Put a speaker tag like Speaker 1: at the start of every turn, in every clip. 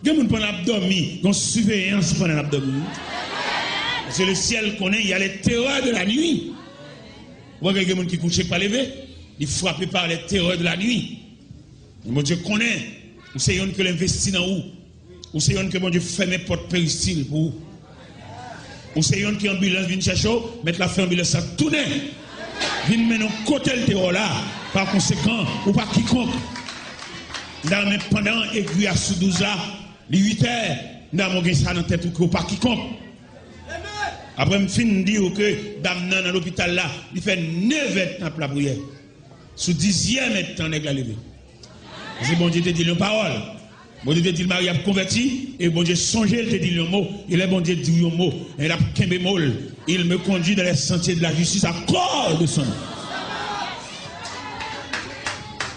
Speaker 1: Il y a des gens qui ont dormi, qui ont surveillance pendant l'abdomen. Parce que le ciel connaît, il y a les terreurs de la nuit. Vous voyez, il y a des gens qui couchent pas lever, ils frappent par les terreurs de la nuit. Mon Dieu connaît, ou c'est yon que l'investit dans où, ou c'est yon que mon Dieu ferme les portes péristyle pour vous. Ou c'est yon qui ambulance vient chercher, mettre la fin ambulance à tourner. Vient mener côté le terreur là, par conséquent, ou par quiconque. Pendant aiguille à sous 12 là, les 8 heures, nous avons ça dans la tête ou par quiconque. Après, je finis de dire que dame dans l'hôpital là, il fait 9 heures de temps pour la prière. Sous 10e temps, il a levé. Parce que bon Dieu te dit une parole. Bon Dieu te dit le mari a converti. Et bon Dieu songé, il te dit le mot. Il est bon Dieu dit le mot. Il a qu'un bémol. Il me conduit dans les sentiers de la justice à cause de son nom.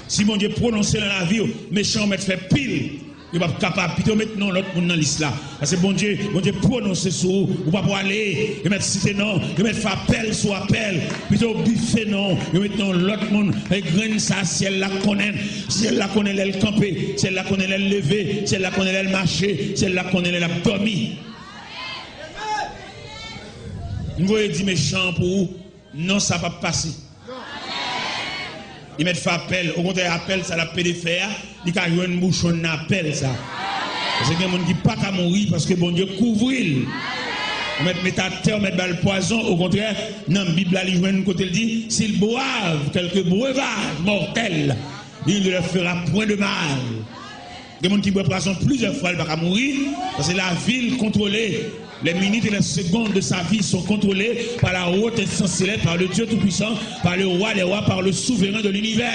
Speaker 1: Si mon Dieu prononce dans la vie, méchant met fait pile. Il va pas capable. Plutôt maintenant l'autre monde dans l'islam. Parce que bon Dieu prononce sur vous. Vous pas pour aller. Il met cité non. Il met faire appel sur appel. Plutôt buffet non. Il met non l'autre monde. Et graine ça, si elle la connaît. Si elle la connaît, elle camper. Si elle la connaît, elle lever. Si elle la connaît, elle marcher. Si elle la connaît, elle dormir. Vous voyez dit méchant pour vous. Non, ça va pas passer. Il met fait appel, au contraire, appel, ça l'a pédé faire, il a eu un bouchon d'appel, ça. Parce qu'il y a des gens qui ne peuvent pas mourir parce que bon Dieu couvre. On met à terre, on met le poison, au contraire, dans la Bible, il joue côté, il dit, s'ils boivent quelques breuvages mortels, il ne leur fera point de mal. Il y a des gens qui boivent poison plusieurs fois, ils ne peuvent pas mourir, parce que la ville contrôlée. Les minutes et les secondes de sa vie sont contrôlées par la haute instance céleste, par le Dieu Tout-Puissant, par le roi des rois, par le souverain de l'univers.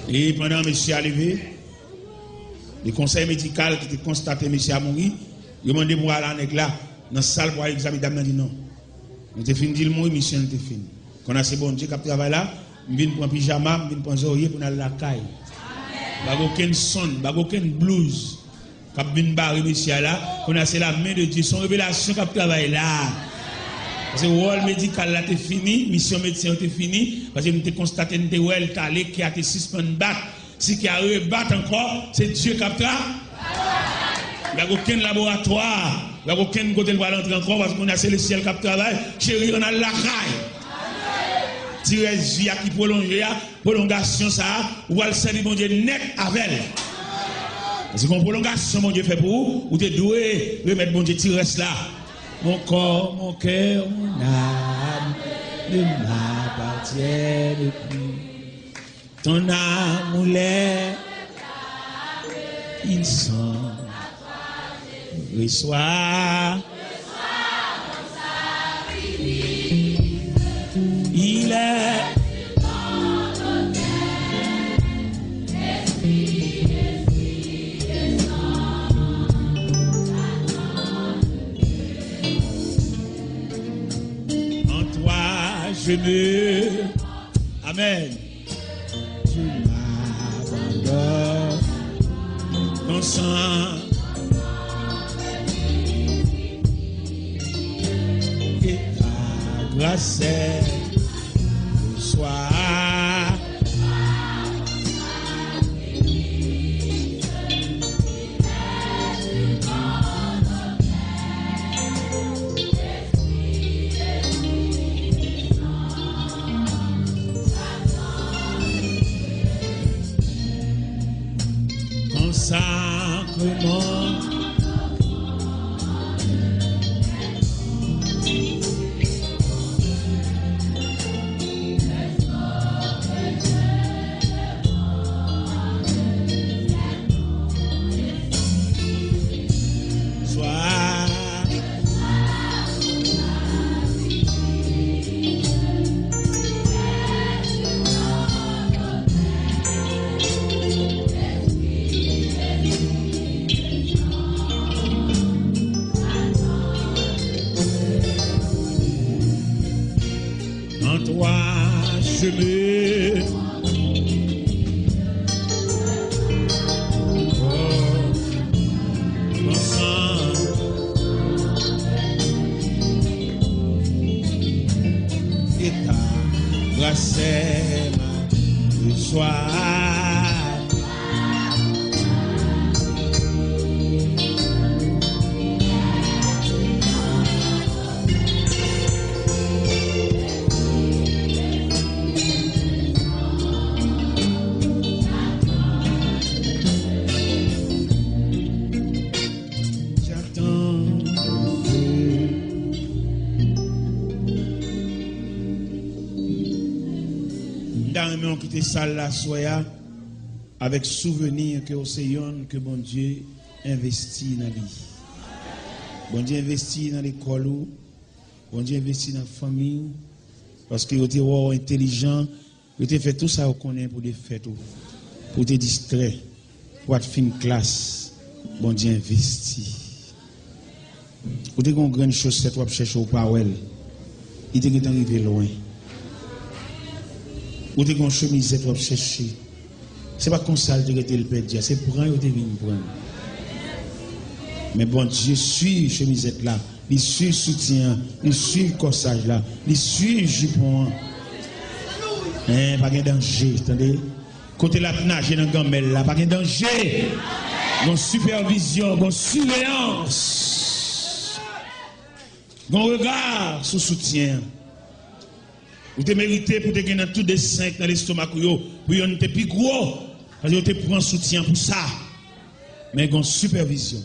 Speaker 1: Et pendant que monsieur est arrivé, le conseil médical qui était constaté monsieur a mouru, il a demandé pour aller là, dans la salle pour aller examiner. Il a dit non. Il était fini de dire mourir, monsieur était fini. Quand on a ce bon Dieu qui a travaillé là, je viens pour un pyjama, je viens pour un oreiller pour aller à la caille. Pas aucun son, pas aucun blues. Quand vient barrer monsieur là, on a c'est la main de Dieu, son révélation qui travaille là. Parce que le rôle médical là est fini, mission médecin est fini, parce que nous avons constaté que nous avons calé qui a été suspendu battre. Si qui a rebattu encore, c'est Dieu qui travaille. Il n'y a aucun laboratoire, il n'y a aucun côté de l'entrer encore parce qu'on a c'est le ciel qui travaille. Chérie, on a la caille. Tirer vie qui prolonge, prolongation ça, ou elle servir mon Dieu net avec elle. C'est une prolongation mon Dieu fait pour vous, ou tu doué remettre mon Dieu tirer là. Mon corps, mon cœur, mon âme ne m'appartiennent plus. Ton amour l'est, ils sont. Reçois. Il est en toi je me Amen. Tu m'abandonnes ton sang et ta grâce sois ton sacrement. soir. Nous quitter salle la soya avec souvenir que au Seigneur que bon Dieu investit dans lui. Bon Dieu investit dans l'école, bon Dieu investit dans la famille parce que vous êtes intelligent, vous avez fait tout ça vous connaissez pour des fêtes, pour te distraire, pour être fin classe. Bon Dieu investit. Vous avez une grande chose cette vous chercher au Powell. Il est arrivé loin. Ou te gon chemisette ou chercher. C'est pas comme ça que tu le perdre, c'est prendre ou te venir prendre. Mais bon Dieu suit chemisette là, il suit soutien, il suit corsage là, il suit jupon. Pas de danger, attendez. Côté la nager dans gamelle là, pas de danger. Bon supervision, bon surveillance. Bon regard sous soutien. Vous te méritez pour te gagner tout des 5 dans l'estomac pour yon te plus gros parce que te prend soutien pour ça. Mais une supervision.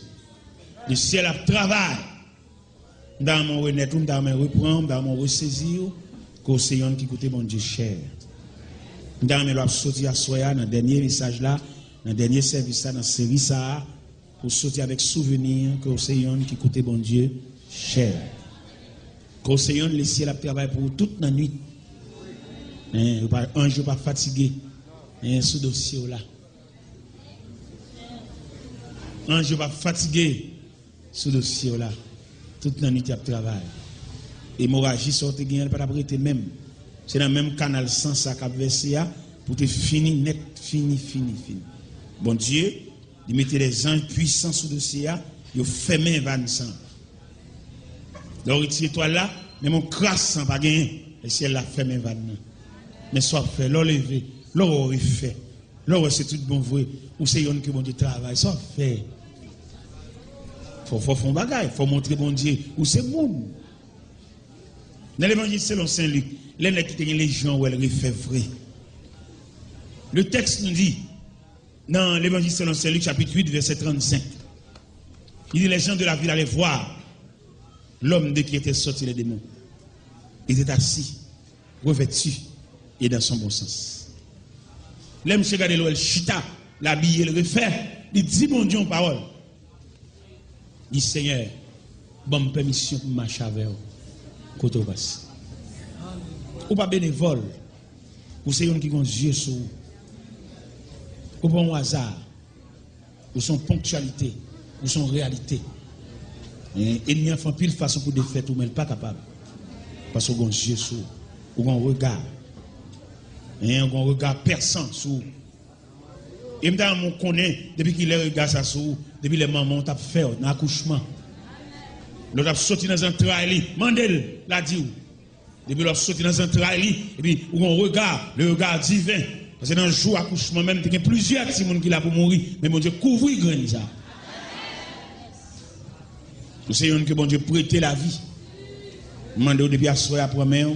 Speaker 1: Le ciel a travail. Dans mon renaître, dans mon reprendre, dans mon ressaisir, qu'au Seigneur qui coûte mon Dieu cher. Dans mon loi sortir à soya dans le dernier message là, dans le dernier service là, dans la série ça, pour sortir avec souvenir qu'au Seigneur qui coûte mon Dieu cher. Qu'au Seigneur le ciel a travail pour toute la nuit. Un jour pas fatigué, sous dossier là. Un jour pas fatigué, sous dossier là. Toute la nuit tu as travail. Hémorragie sorte gagne pas prêter même. C'est dans le même canal sans ça qu'a versé pour te finir net, fini. Bon Dieu, il mettait des anges puissants sous dossier, il fermé 25. Donc retire toi là, mais mon crasse sans pas gagner, et ciel la fermé 29. Mais soit fait, l'on levé, l'on refait, l'on c'est tout bon vrai, ou c'est yon que bon Dieu travaille, soit fait. Faut faire un bagage, faut montrer bon Dieu, ou c'est bon. Dans l'évangile selon Saint Luc, les qui ont les gens où elle refait vrai. Le texte nous dit, dans l'évangile selon Saint Luc, chapitre 8, verset 35, il dit les gens de la ville allaient voir l'homme de qui était sorti les démons. Il était assis, revêtu, et dans son bon sens. L'homme se regarde l'eau, chita, l'habillé, le refait, il dit bon Dieu en parole. Il dit Seigneur, bonne permission pour marcher avec vous. Côté passe. Ou pas bénévole, ou c'est un qui a un yeux sur vous. Ou pas un hasard, ou son ponctualité, ou son réalité. Et il n'y a pas pile façon pour défaire tout, mais il n'est pas capable. Parce qu'on a un yeux sur vous, ou un regard. Et un regard perçant sur vous. Et maintenant, on connaît, depuis qu'il est regard ça sur vous, depuis les mamans ont fait un accouchement. L'autre a sorti dans un trail, Mandel l'a dit. Depuis l'autre sorti dans un trail, et puis on regarde, le regard divin. Parce que dans le jour accouchement, même, il y a plusieurs personnes qui sont pour mourir, mais mon Dieu couvre grand ça. Nous savons que bon Dieu prête la vie. Mandez depuis à soi à première.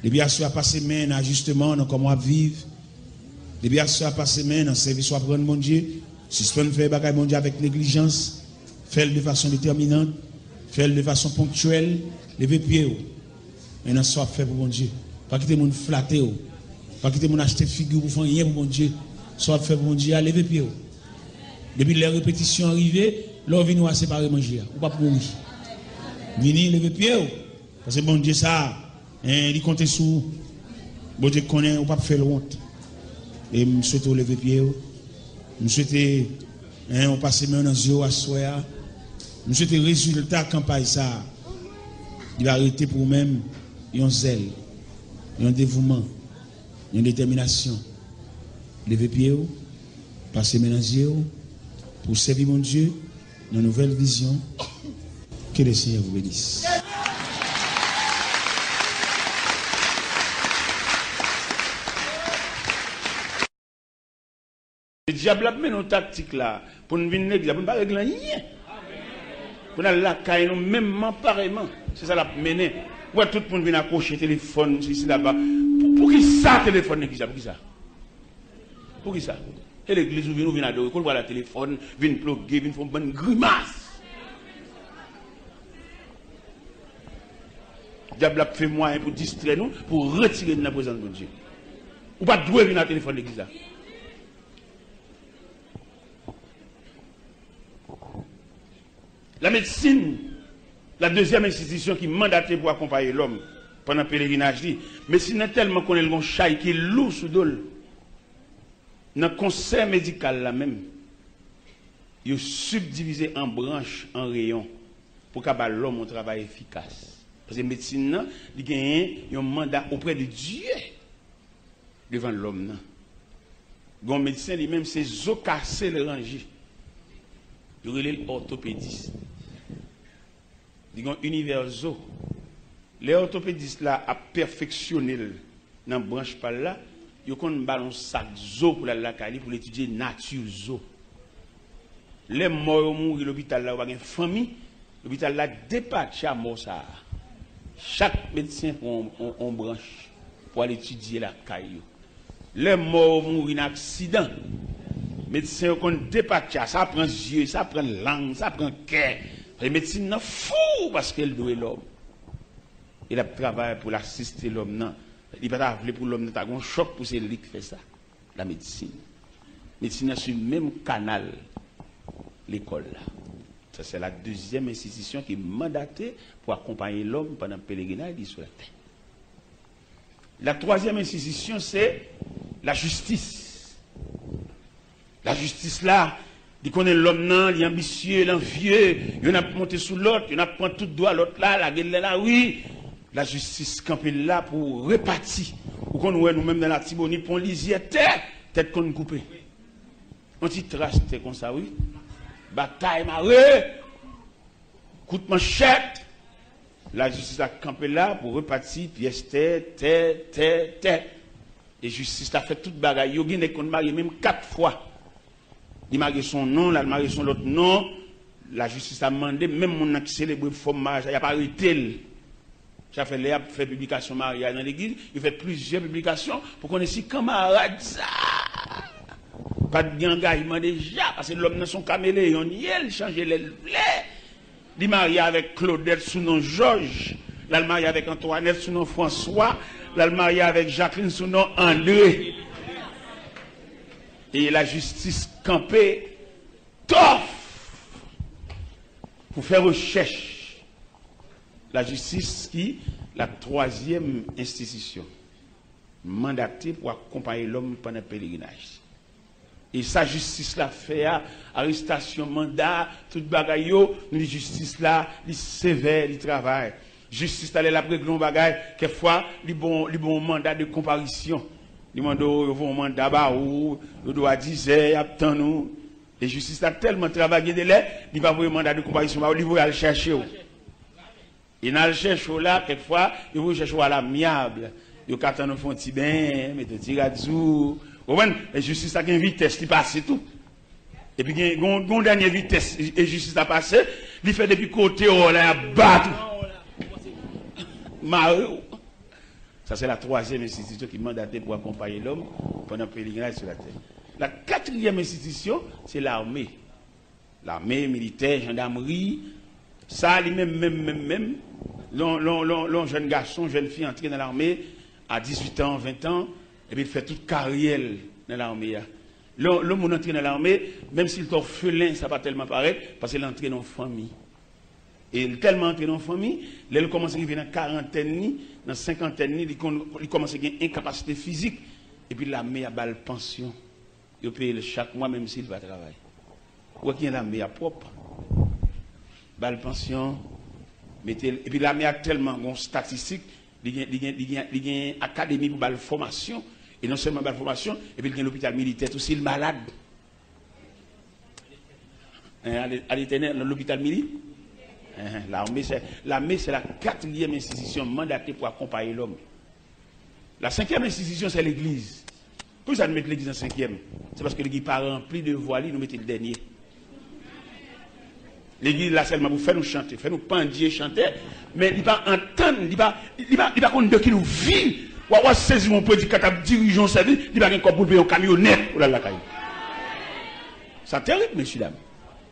Speaker 1: Depuis à soi à passer main en ajustement dans comment vivre. Depuis à soi à passer main dans service à prendre mon Dieu. Suspendre faire bagaille mon Dieu avec négligence. Faire de façon déterminante. Faire de façon ponctuelle. Lever pied. Et dans soit fait pour mon Dieu. Pas quitter mon flatter. Pas quitter mon acheter figure pour faire rien pour mon Dieu. Soit fait pour mon Dieu à lever pied. Depuis les répétitions arrivées, l'on vient nous séparer manger. Ou pas pour mourir. Venez lever pied. Parce que bon Dieu ça, il compte sur bon Dieu connaît, ou pas faire honte. Et je souhaite lever pied. Je souhaite on passe main dans les yeux à soi. Je souhaite résultat campagne ça. Il va arrêter pour même un zèle, un dévouement, une détermination. Lever pied, passer main dans les yeux pour servir mon Dieu dans une nouvelle vision. Que le Seigneur vous bénisse.
Speaker 2: Le diable a mis nos tactiques là pour nous venir l'église, pour ne pas régler rien. Pour nous la caille, nous même pareillement. C'est ça la mener. Pour tout le monde vient accrocher le téléphone ici là-bas. Pour qui ça téléphone l'église? Pour qui ça? Pour qui ça? Et l'église nous vient adorer, qu'on voit le téléphone, vient plugger, vient faire une bonne grimace. Le diable a fait moyen pour distraire nous, pour retirer de la présence de Dieu. Ou pas doué venir à téléphone l'église là. La médecine, la deuxième institution qui mandatait pour accompagner l'homme pendant le pèlerinage, médecine est tellement qu'on est le chai qui est lourd sous dol. Dans le conseil médical là même, il est subdivisé en branches, en rayons, pour que l'homme ait un travail efficace. Parce que la médecine, il y a un mandat auprès de Dieu devant l'homme. Le médecin lui-même, c'est zocassé le ranger. Il y a l'orthopédiste. Il y a un univers zo. Les orthopédistes là a perfectionné dans la branche par là. Ils ont un ballon sac zo pour la Cali pour étudier nature zo. Les morts mourir l'hôpital là, il y a une famille. L'hôpital là dépatche à mort ça. Chaque médecin prend une branche pour aller étudier la caillou. Les morts mourir en accident. Médecin qu'on dépatche ça prend yeux, ça prend langue, ça prend cœur. La médecine n'est fou parce qu'elle doit l'homme. Il a travaillé pour l'assister l'homme. Il n'a pas pour l'homme, il a un choc pour c'est lui qui fait ça. La médecine. La médecine est sur le même canal, l'école. Ça, c'est la deuxième institution qui est mandatée pour accompagner l'homme pendant le pèlerinage sur la terre. La troisième institution, c'est la justice. La justice là, il connaît l'homme, il est ambitieux, l'envieux, il a monté sous l'autre, il a pris tout droit l'autre là, la gueule là, oui. La justice campée là pour répartir. Ou qu'on voit nous-mêmes dans la Tibonite, pour lisier tête qu'on coupe. On dit trace comme ça, oui. Bataille marée, coup de manchette. La justice a campé là pour repartir pièce tête. Et justice a fait toute bagaille. Il y a qu'on marie même 4 fois. Il marie son nom, il marie son autre nom. La justice a demandé, même mon qui célèbre le formage, il n'y a pas arrêté. J'ai fait publication mariage dans l'église, il fait plusieurs publications pour qu'on ait si camarades ça. Pas d'engagement déjà, parce que l'homme dans son caméléon, il change les blés. Il marié avec Claudette sous nom Georges, il marié avec Antoinette sous nom François, il marié avec Jacqueline sous nom André. Et la justice campée, tof, pour faire recherche. La justice qui, la troisième institution, mandatée pour accompagner l'homme pendant le pèlerinage. Et sa justice là fait arrestation, mandat, tout bagaille, nous justice là, il sévère, il travaille. Justice là, la règle bagaille, quelquefois, il bon mandat de comparution. Il demande un mandat bah ou il doit 10 heures, attend nous. Et justice là tellement travaillé de là, il va avoir un mandat de comparution, il va aller chercher. Il n'a le cherché là, quelquefois, il va chercher à l'amiable. Il va attendre un petit bain, mettre un petit gazou. Et justice a une vitesse qui passe tout. Et puis, il y a une dernière vitesse, et justice a passé, il fait depuis côté, oh là, battu. Ça, c'est la troisième institution qui est mandatée pour accompagner l'homme pendant le pèlerinage sur la terre. La quatrième institution, c'est l'armée. L'armée militaire, gendarmerie. Ça, même, l'on jeune garçon, jeune fille entré dans l'armée à 18 ans, 20 ans, et puis il fait toute carrière dans l'armée. L'homme entré dans l'armée, même s'il est orphelin, ça va tellement paraître, parce qu'il est entré dans la famille. Et il est tellement entré dans la famille, là, il commence à arriver dans la quarantaine, dans la cinquantaine, il commence à avoir une incapacité physique, et puis l'armée a balle pension. Il paye chaque mois, même s'il va travailler. Quoi qu'il y ait l'armée à propre. Balle pension, et puis l'armée a tellement de statistiques, il y a une académie pour la formation, et non seulement la formation, et puis il y a l'hôpital militaire, aussi le malade. À l'éternel, dans l'hôpital militaire. L'armée, c'est la quatrième institution mandatée pour accompagner l'homme. La cinquième institution, c'est l'église. Pourquoi ça nous met l'église en 5e? C'est parce que l'église pas remplie de voix, nous mettons le dernier. L'église là seulement pour faire nous chanter, faire nous pendier chanter, mais il va entendre, il va connaître de qui nous vit. Ou avoir saisi mon prédicateur, dirigeant sa vie, il va avoir un pour un camionnette pour la caille. C'est terrible, messieurs, dames.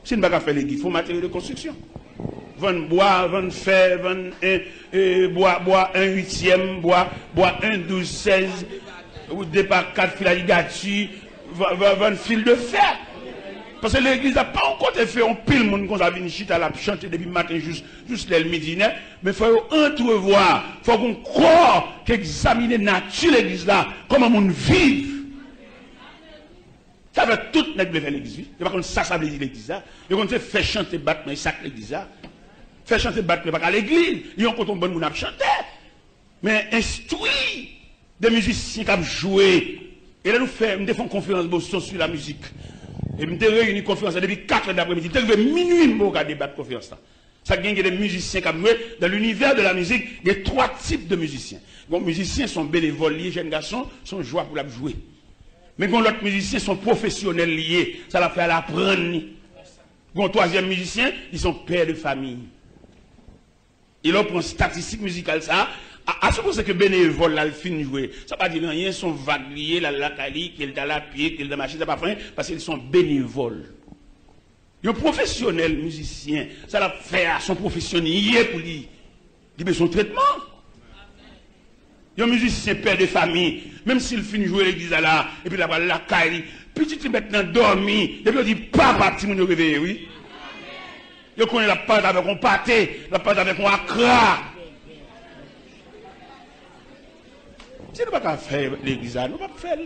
Speaker 2: Si nous ne pouvons pas faire l'église, il faut matériel de construction. Vendre bois, vendre fer, vendre bois 1/8, bois 1/12/16, ou départ 4 fils à ligature, vendre fil de fer. Parce que l'église n'a pas encore fait un pile monde qu'on a venu chiter à la chanter depuis le matin juste le midi, mais il faut entrevoir, il faut qu'on croit qu'examine la nature de l'église là, comment on vit. Ça veut tout n'est pas faire l'église. Il n'y a pas ça, ça veut dire l'église là. Il y a faire chanter battre, mais ça l'église là. Faire chanter battre, mais pas à l'église. Il y a encore un bon monde à chanter. Mais instruire des musiciens qui ont joué. Et là, nous faisons une conférence sur la musique. Et nous avons réuni une conférence depuis 4 heures d'après-midi. Nous avons minuit pour débattre la conférence. Ça gagne des musiciens qui ont joué. Dans l'univers de la musique, il y a 3 types de musiciens. Les musiciens sont bénévoles, les jeunes garçons sont joie pour la jouer. Mais quand l'autre musiciens sont professionnels liés, ça la fait à l'apprendre. Quand troisième musicien, ils sont pères de famille. Et là, pour une statistique musicale, ça, à supposer que bénévole, là, le fin jouer, ça ne veut pas dire rien, ils sont vagues liés, la cali, qui est dans la pied, qui est dans la machine, ça pas fin, parce qu'ils sont bénévoles. Ils sont professionnels musiciens, ça la fait à son professionnel pour lui. Il a son traitement. Il y a un musicien père de famille, même s'il finit jouer l'église là, et puis là, la caille, petit maintenant dormi, et puis il dit, papa, petit moun réveillé, oui. Il connaît la pâte avec un pâté, la pâte avec un accra. Si nous ne pouvons pas faire l'église là, nous ne pouvons pas faire.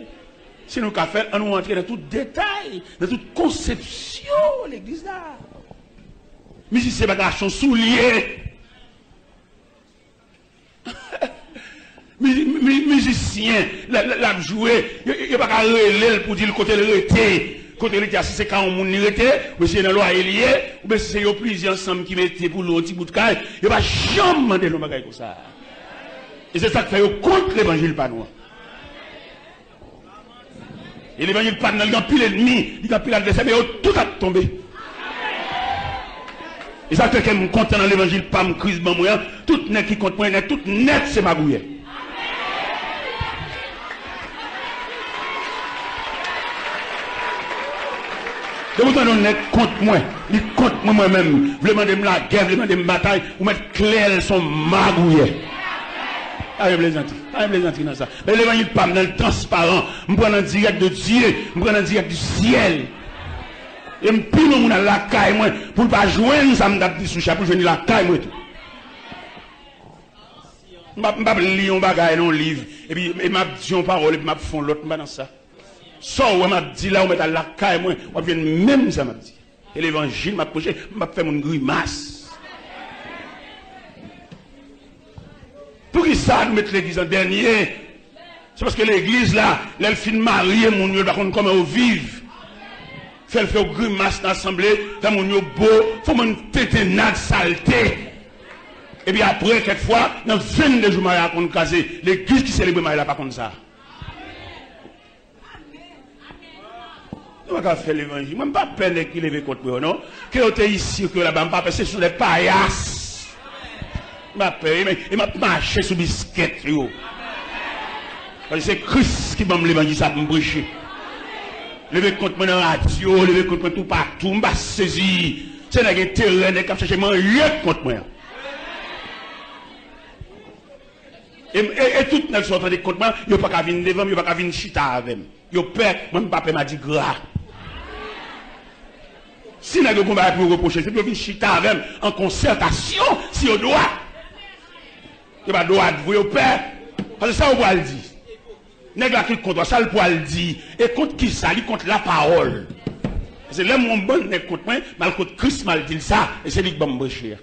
Speaker 2: Si nous ne pouvons pas faire, on nous entrer dans tout détail, dans toute conception de l'église là. Musicien bagage son soulier. Musicien, la jouer, il n'y a pas qu'à relève pour dire le côté de l'été. Côté de l'été, si c'est quand on est l'été, ou si c'est dans le loi lié, ou bien si c'est plusieurs ensemble qui mettent pour l'autre petit bout de caille, il n'y a pas jamais demander nos bagages comme ça. Et c'est ça qui fait contre l'évangile panois. Et l'évangile panois, il y a pile l'ennemi, il y a pile l'adversaire, mais tout a tombé. Et ça fait que je suis content dans l'évangile, pas me crise, tout net qui compte moi, tout net, c'est ma bouille. De vous donner net contre moi, il compte moi-même, vous demandez la guerre, vous demandez la bataille, vous mettez clair, son magouillet. Ah, les gentils dans ça. Mais l'évangile pas dans le transparent, je prends en direct de Dieu, je prends en direct du ciel. Et je pile mon la caille, moi, pour ne pas joindre ça, je me sous chapeau, je vais la caille, moi tout. Je ne vais pas lire un bagage dans un livre, et puis je vais dire une parole, et puis je vais faire l'autre, dans ça. Ça, on m'a dit là, on met à la caille, moi, on vient même ça, m'a dit. Et l'évangile m'a approché, m'a fait mon grimace. Pour qui ça, nous mettre l'église en dernier? C'est parce que l'église là, elle finit mariée, mon Dieu, comment on vive. Fait grimace dans l'assemblée, fait mon Dieu beau, faut mon tête nade saleté. Et puis après, quelquefois, dans 22 jours, on a casé, l'église qui célèbre, elle n'a pas comme ça. Je ne vais pas faire l'évangile. Je ne vais pas peine qu'il lève contre moi, non? Que vous êtes ici, que là-bas, je ne vais pas ce sont des paillasses. Je vais marcher sur biscuit. Parce que c'est Christ qui m'a l'évangile, ça me prêcher. Levez contre moi dans la radio, levez contre moi tout partout, je vais saisir. C'est un terrain qui cherche manger contre moi. Et tout le monde sont en train de contre moi, il n'y a pas qu'à venir devant, il n'y a pas qu'à venir chita avec moi. Il y a peur, mon papa m'a dit gras. Si vous avez un combat pour reprocher, c'est pour venir chita avec moi en concertation, si vous doit. Il n'y a pas de droit de vous, il y a peur. Parce que ça, on va le dire. Nèg la qui contre ça, le poil dit. Et contre qui ça? Il contre la parole. C'est là mon bon nèg contre moi, mal contre Christ mal dit ça, et c'est lui qui va me boucher.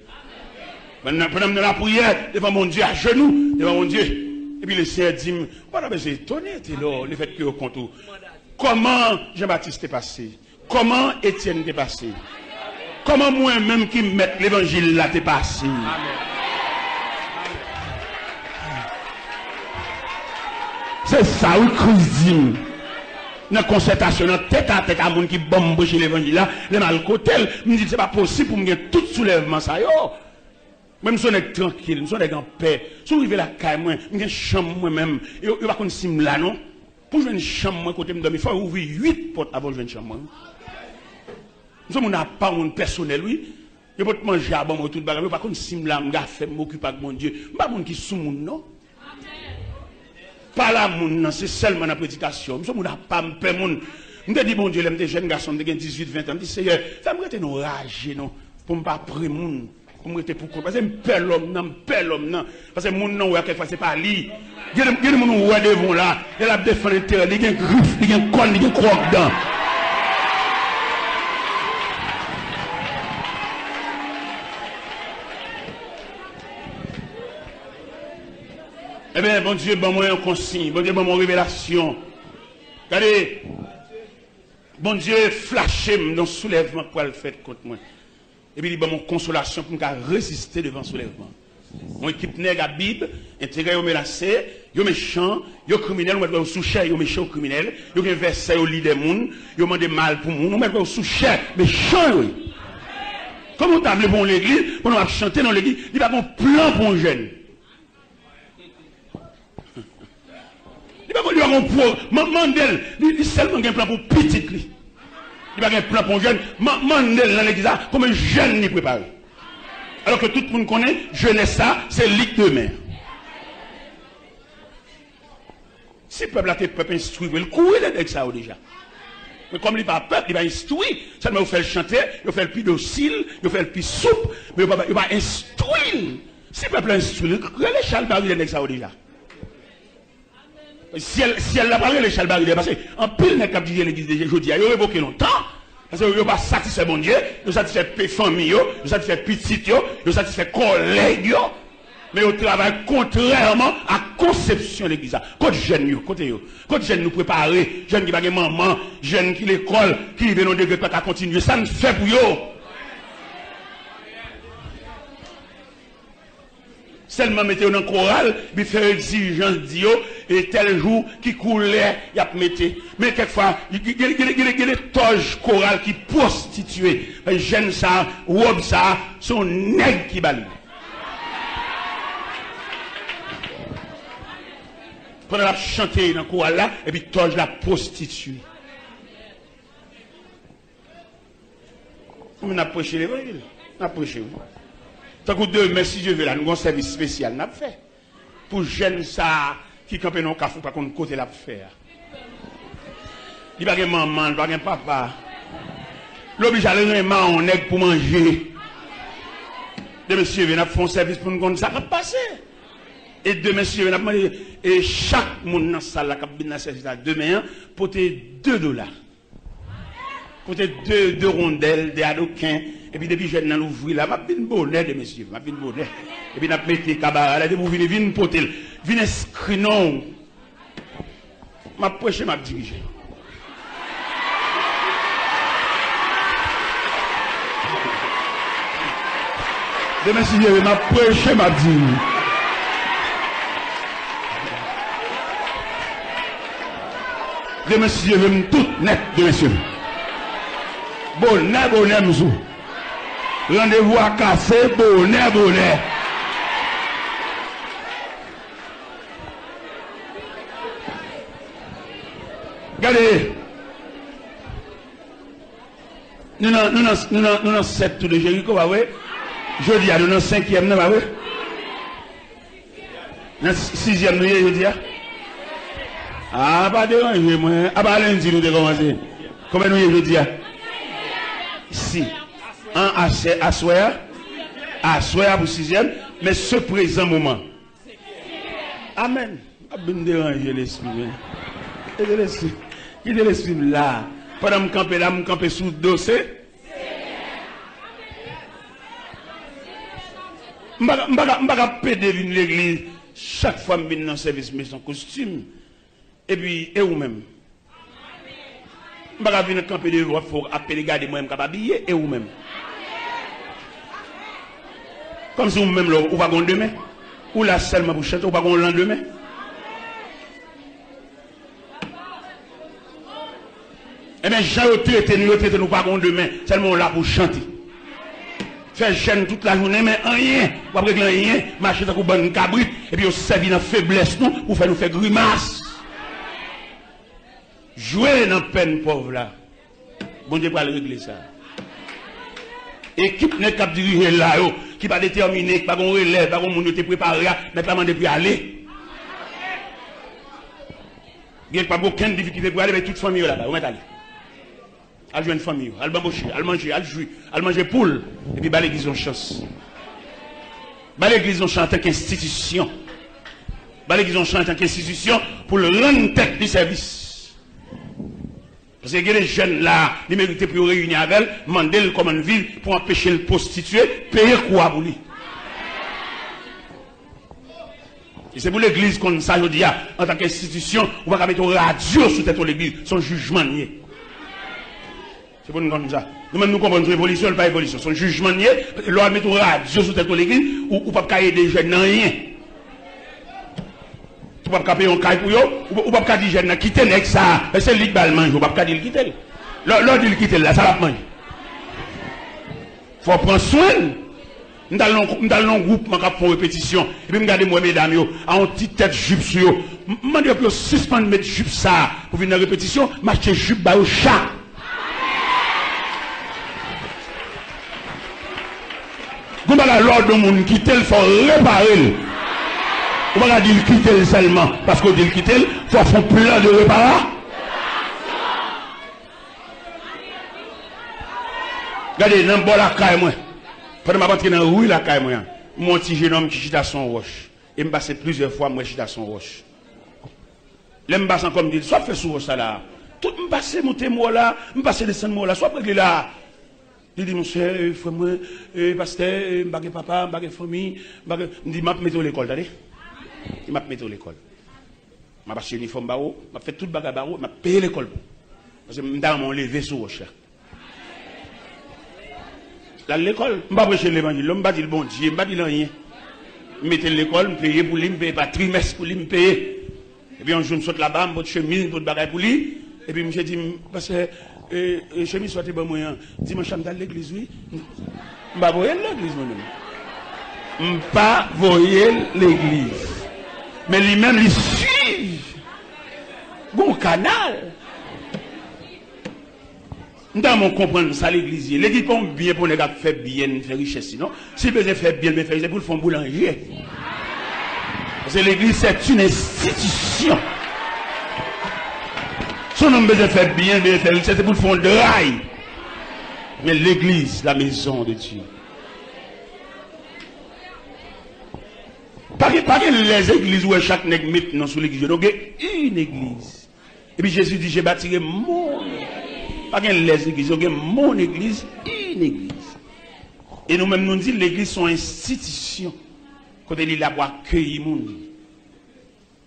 Speaker 2: Maintenant, pendant la prière, devant mon Dieu, à genoux, devant mon Dieu. Et puis le Seigneur dit, voilà, mais j'ai étonné, le fait que vous comptez. Comment Jean-Baptiste est passé? Comment Étienne est passé? Comment moi-même qui mets l'évangile là t'es passé? C'est ça, oui, Christ dit. dans la concertation, dans tête à tête à monde qui bombe chez l'évangile là, les mal côté, me dit c'est pas possible pour me gagner tout soulèvement ça yo. Même si on est tranquille, si on est en paix, si on arrive à la caille moi, me gagne chambre moi même, yo pas qu'on sim là non. Pour jouer une chambre moi côté me dormir, il faut ouvrir 8 portes avant de jouer une chambre. Nous on n'a pas un personnel oui. Je peux te manger à bon tout bagarre, pas qu'on sim là, me faire m'occuper avec mon Dieu. Pas monde qui sous monde non. Pas la moun, c'est seulement la prédication. Je ne peux pas me faire moun. Je me dis, bon Dieu, les jeunes garçons de 18, 20 ans, je me dis, Seigneur, ça me rete nous rager, non, pour ne pas prendre moun, pour me rete pour quoi. Parce que je perds l'homme, non, parce que moun, non, quelquefois, c'est pas lui. Il y a des moun ou devant là, il a défendu l'intérieur, il y a un griffe, il y a un con, il y a un croque dedans. Eh bien, bon Dieu, bon moi un consigne, bon Dieu, bon moi révélation. Regardez, bon Dieu, flashé dans le soulèvement pour le faire contre moi. Et puis, il bon mon consolation pour me résister devant le soulèvement. Mon équipe nègre à Bible, intégré au menacé, yo méchant, yo criminel, on met au sous-cher, yo méchant criminel, yo gen verset au lit des moun, yo mande mal pour moun, on met au sous-cher, méchant oui. Comme on table pour l'église, pour nous chanter dans l'église, il va avoir un plan pour un jeune. Il va avoir un plan, Mandel, il seulement un plan pour petit lui. Il va avoir un plan pour un jeune, Mandel dans l'église, comme un jeune n'y préparé. Alors que tout le monde connaît, jeunesse ça, c'est ligue de mer. Si le peuple a été peuple instruit, il courir avec ça déjà. Mais comme il n'est pas peuple, il va instruire. Seulement, il fait le chanter, il fait le plus docile, il fait le plus souple, mais il va instruire. Si le peuple a instruit, il va Charles Barry avec ça déjà. Si elle n'a pas les Charles Barry, parce qu'en pile, les cap de l'église de jeudi, il a évoqué longtemps. Parce que vous pas satisfait mon Dieu, vous satisfait famille, vous satisfait petit, vous satisfait collègue, mais vous travaillez contrairement à la conception de l'église. Quand jeunes, quand jeunes nous préparer, jeunes qui baguent maman, jeunes qui l'école, qui viennent au degré pas qu'à continuer, ça ne fait pour eux. Seulement mettez dans le choral, puis faire exigence Dieu, et tel jour qui coulait, il y a mettez. Mais quelquefois, il y a des toges chorales qui prostituent. Les jeunes ça, robe ça, sont nègres qui balent. Pendant la chanter dans le choral là, et puis toge la prostituée. On a prêché l'évangile. On a prêché. Tant que demain, si Dieu veut, là, nous avons un service spécial, nous avons fait. Pour jeunes ça, qui campent dans le café, pas qu'on côté l'a faire. Il n'y a pas de maman, il n'y a pas de papa. L'obligé à aller en nègre pour manger. Demain, si Dieu veut, nous avons fait un service pour nous connaître ça va passer. Et demain, si Dieu veut, nous avons demandé, et chaque monde dans la salle, qui a bien dans le service, demain, porter $2. Porter deux rondelles, des adoquins. Et puis, depuis que je viens l'ouvrir là, je suis bonnet de messieurs, je suis bonnet. Et puis, je vais mettre les cabarets là, vous venez porter, venez inscrire non. Je vais prêcher, je vais diriger. De messieurs, je vais prêcher, je vais diriger. De messieurs, je vais tout net, de messieurs. Bonnet, bonnet, monsieur. Rendez-vous à café, bonnet, bonnet. Regardez. Nous avons 7 tours de Jéricho, bah oui. Jeudi, nous avons 5e, bah oui. Nous avons 6e, nous jeudi. Ah, pas déranger, moi. Ah, bah lundi, nous devons commencer. Combien nous jeudi? Si. Un à soir pour 6e, mais ce présent moment. Amen. Pas bien déranger l'esprit. Il est l'esprit là. Pendant que je campe sous le dossier. Je ne vais pas péder l'église chaque fois que je viens dans le service, mais son costume. Et puis, et vous-même. Je ne vais pas venir camper de vous pour appeler garder moi-même capable habiller et vous-même. Comme si vous-même, vous va demain. Ou là seulement pour chanter, ou pas le lendemain. Eh bien, Jean traité nous pas contre demain, seulement là pour chanter. Faire jeune toute la journée, mais rien, pour régler rien, marcher dans une bonne cabrite, et puis on servi dans faiblesse nous, pour faire nous faire grimace. Jouer dans la peine pauvre là. Bon Dieu, pas le régler ça. Équipe n'est pas dirigée là, qui va déterminer, qui va relève, qui va monde te préparer, mais pas demander pour aller. Il n'y a pas aucune difficulté pour aller, mais toute famille là-bas, où est aller? Elle joue une famille, elle bamboucher, elle manger, elle jouer, elle manger poule, et puis l'église en chance. L'église en chance en tant qu'institution. L'église en chance en tant qu'institution pour le rendre tête du service. Parce que les jeunes là, ils méritent pour réunir avec elle, demander comment vivre pour empêcher le prostituer, payer quoi pour lui. Et c'est pour l'église qu'on ça, je dis, en tant qu'institution, on va mettre une radio sur tête de l'église, son jugement nié. C'est pour nous comme ça. Nous-mêmes, nous comprenons l'évolution, pas l'évolution. Son jugement nié, l'on met une radio sur tête de l'église, ou pas cailler des jeunes, non rien. Tu ne peux pas payer un caille pour eux, ou pas dire jeunes, quitter avec ça. C'est lui qui va le manger, ou pas dire quitter. L'autre dit quitter là, ça va manger. Il faut prendre soin. Nous allons dans un groupe, nous avons répétition. Et puis, regardez moi, mesdames, à une petite tête jupe sur eux. Je demande de suspendre mettre jupe ça pour venir dans la répétition, marcher jupe au chat. Vous avez l'ordre de monde quitter, il faut réparer. Vous ne pouvez pas dire quitter seulement parce qu'on dit quitter, il faut faire un plan de réparation. Regardez, dans le bol la caille, moi. Pendant que je suis dans la rue, la caille, moi. Mon petit jeune homme qui chita son roche. Et me passe plusieurs fois, moi, chita son roche. Là, me passe comme dit, soit fait sous roche là. Tout me passe monter moi là, me passe descendre moi là, soit près là. Il dit, monsieur, frère, moi, pasteur, je papa, je famille, je dis, je vais mettre à l'école, t'as dit? Il m'a mis à l'école. Je vais acheter un uniforme, je vais faire tout le bagage, je vais payer l'école. Parce que je vais lever sur roche. Là, l'école, je ne vais pas prêcher l'évangile, je ne vais pas dire le bon Dieu, je ne vais pas dire rien. Je vais l'école, je paye pour lui, je ne paye pas trimestre pour lui, je paye. Et puis, un jour, je saute là-bas, je chemise pour le bagage pour lui. Et puis, je dis, parce que, chemise soit bon moyen. Dimanche, je vais à l'église, oui. Je ne vais pas voir l'église, moi-même. Je ne vais pas voir l'église. Mais lui-même, il suit. Bon canal. Nous devons comprendre ça, l'église. L'église n'est pas bien pour les gars faire bien, faire richesse. Non? Si vous faire bien, faire richesse, pour le faire boulanger. Parce que l'église, c'est une institution. Si on a besoin de faire bien, de faire richesse, c'est pour le faire de rail. Mais l'église, la maison de Dieu. Pas que les églises où chaque nègre maintenant sous l'église. Donc, une église. Et puis Jésus dit, j'ai bâti mon église. Pas que les églises, il y a mon église, une église. Et nous-mêmes, nous disons, l'église sont institutions. Quand il est là pour accueillir le monde.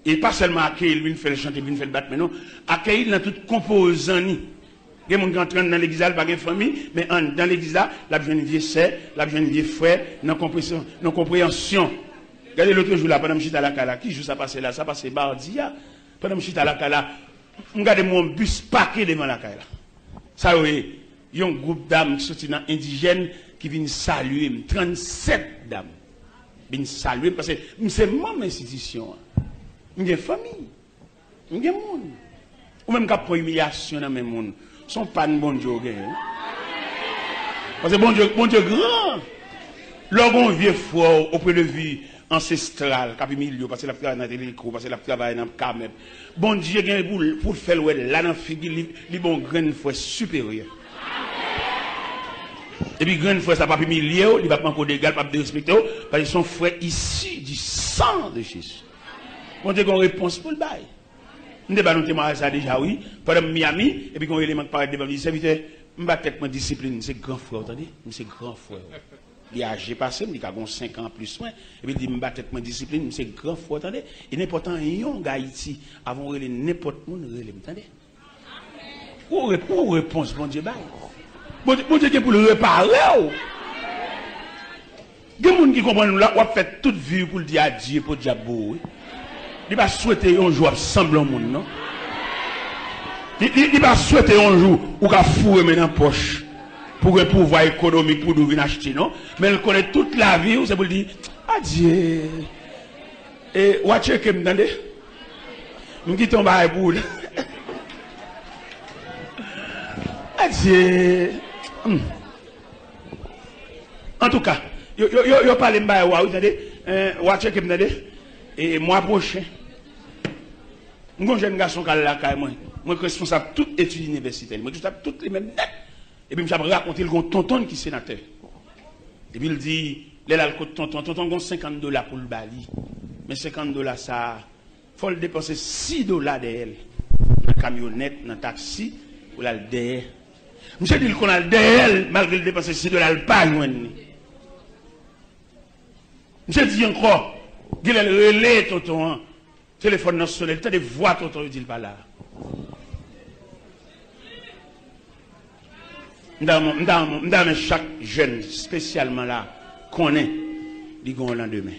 Speaker 2: Et pas seulement accueillir, il fait le chanter, il fait le battre, mais non, accueillir dans toute composante. Il y a des gens qui entrent dans l'église, pas de famille, mais dans l'église, la jeune vie sœur, la jeune vie frère, dans la compréhension. Regardez l'autre jour là, pendant que je suis à la Kala, qui joue ça passé là, ça passé Bardia, pendant que je suis à la Kala, regardez mon bus parqué devant la Kala. Ça, oui, il y a un groupe d'âmes qui sont indigènes qui viennent saluer, 37 dames. Viennent saluer parce que c'est mon institution. Il y a une famille. Il y a un monde. Ou même quand il y a une humiliation dans le monde. Ce ne sont pas de bon Dieu. Parce que bon Dieu grand. Lorsqu'on vient fort auprès de vie ancestrale, qui a milieu, parce que la travail dans l'électro, parce que la travail dans le camep. Bon Dieu, pour faire là dans la figure, il y a un grand frère supérieur. Et puis, grand frère, ça n'a pas milieu, il ne va pas encore d'égal, pas de respecter, parce que son frère issu du sang de Jésus. Bon Dieu, qu'on réponse pour le bail. Nous avons témoigné ça déjà, oui, pendant Miami, et puis qu'on élément de parler devant le serviteur, je vais peut-être ma discipline, c'est grand frère, attendez, c'est grand frère. Il a âgé passé, il a 5 ans plus loin, et puis il dit, je vais peut-être ma discipline, c'est grand frère, attendez, et n'importe un yon Haïti, avant de n'importe où, attendez. Pour réponse, bon Dieu, bon Dieu, pour le réparer, il y a des gens qui comprennent, là, on a fait toute vie pour le dire à Dieu, pour le diable. Il va souhaiter un jour ensemble au monde, non? Il va souhaiter un jour ou qu'à fourrer maintenant poche pour un pouvoir économique pour nous venir acheter, non? Mais elle connaît toute la vie, c'est pour dire, adieu. Et, watch que m'entendez? Nous qui tombons à boule. Adieu. En tout cas, yo parle m'ba wa, vous entendez? Watch que m'entendez? Et mois prochain, un jeune garçon qui a la caille, moi responsable de toute étude universitaire, moi responsable de toutes les mêmes dettes. Et puis je vais raconter le tonton qui est sénateur. Et puis il dit, tonton a $50 pour le bali. Mais $50 ça, il faut le dépenser $6 d'elle. Dans la camionnette, dans le taxi, pour la derrière. Monsieur dit qu'on a le derrière, malgré le dépenser $6, le pas loin. Monsieur dit encore, il a le relais, tonton, téléphone national, il a des voix, tonton, il dit pas là. Dans chaque jeune, spécialement là, connaît, dit qu'on lendemain.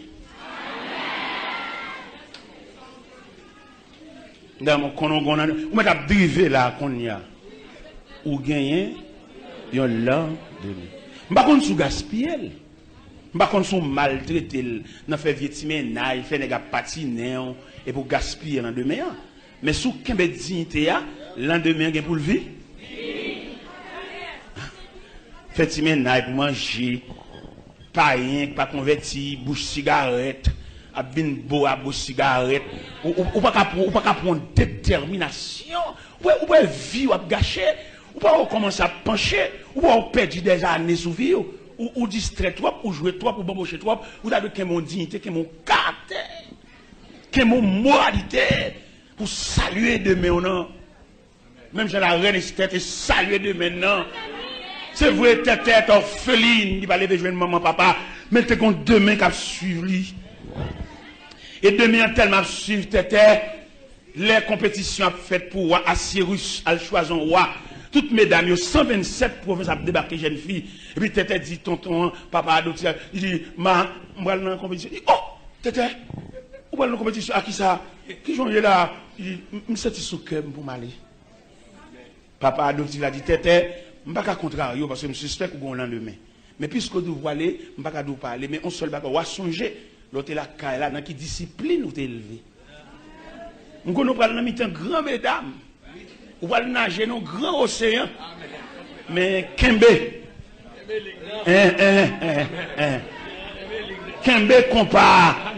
Speaker 2: Dans mon konon, ou mettre à driver là, qu'on y a, ou gagner, yon lendemain. M'pas qu'on sous gaspiller, m'pas qu'on sous maltraité, n'a fait vietime naï, fait nèg patiner, et pour gaspiller lendemain. Mais sous kembe dignité, lendemain, gen pour le vivre. Fait naï pour manger, pas rien, pas converti, bouche cigarette, à bin beau à bouche cigarette, ou pas prendre détermination, ou pas vivre à gâcher, ou pas commencer à pencher, ou pas perdre des années sous vie, ou distrait trop, ou jouer trop, ou bambocher trop, ou avez que mon dignité, que mon caractère, que mon moralité, pour saluer demain, non. Même j'ai la reine et saluer demain, non. C'est vrai, tête orpheline, il va aller rejoindre maman, papa, mais t'es qu'on demain qu'à suivre lui. Et demain, tellement suivre tête, les compétitions faites pour à Cyrus, à choisir roi. Toutes mesdames, 127 provinces à débarquer jeune fille. Et puis tête dit, tonton, papa adopté, il dit, on va dans la compétition. Il dit, oh, tête, on va dans la compétition, à qui ça? Qui j'en ai là? Il dit, je suis sous cœur pour m'aller. Papa adopté, il a dit, tête, je ne vais pas contrarier parce que je suspect qu'on a le lendemain. Mais puisque vous voulez, je ne vais pas parler. Mais on seul bagage, on va songer. L'autre là, dans qui discipline ou élevé. Nous allons parler dans mi-temps grand mesdames. On va nager dans grand océan. Mais Kembe. Kembe compare.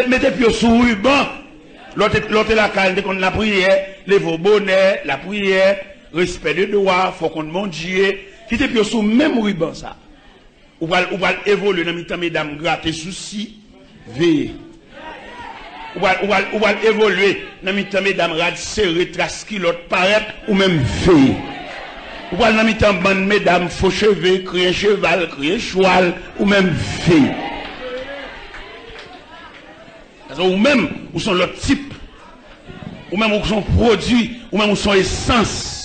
Speaker 2: Mettez pied sous ruban. L'autre là, quand la prière, les vos bonnets, la prière. Respect de droit, faut qu'on monte Dieu, qui te pied sous même ruban ça. Ou va évoluer dans mi-temps, mesdames, gratter souci, veiller. Ou va évoluer dans mi-temps, mesdames, rad serrer, trace kilote, paraître, ou même veiller. Ou va dans mi-temps, bande, mesdames, faux cheveux, crier cheval, crier cheval, ou même veiller. Ou même, ou sont l'autre type, ou même, ou sont produits, ou même, ou sont essence.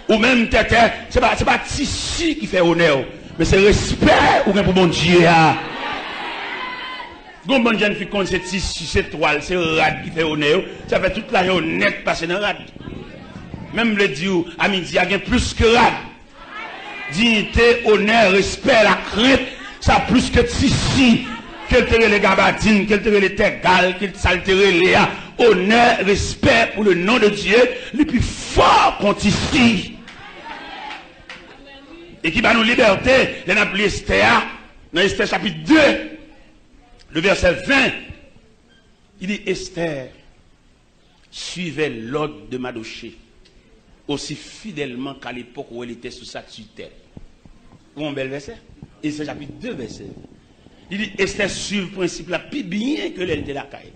Speaker 2: Ou même, c'est pas tissu qui fait honneur, mais c'est respect ou bien pour mon Dieu. Quand bon jeune fille compte c'est tissu, c'est toile, c'est rad qui fait honneur, ça fait toute la journée net passer dans rad. Même le Dieu, à midi, il y a plus que rad. Dignité, honneur, respect, la crainte, ça plus que tissu. Quel terrain les gabatines, quel terrain les tergales, quel salteré les honneur, respect pour le nom de Dieu, le plus fort qu'on ici. Et qui va nous liberté, les appelés Esther, dans Esther chapitre 2, le verset 20, il dit Esther suivait l'ordre de Mardochée aussi fidèlement qu'à l'époque où elle était sous sa tutelle. Un bel verset. Et c'est chapitre 2, verset. Il dit Esther suit le principe là, plus bien que l'elle de la caille.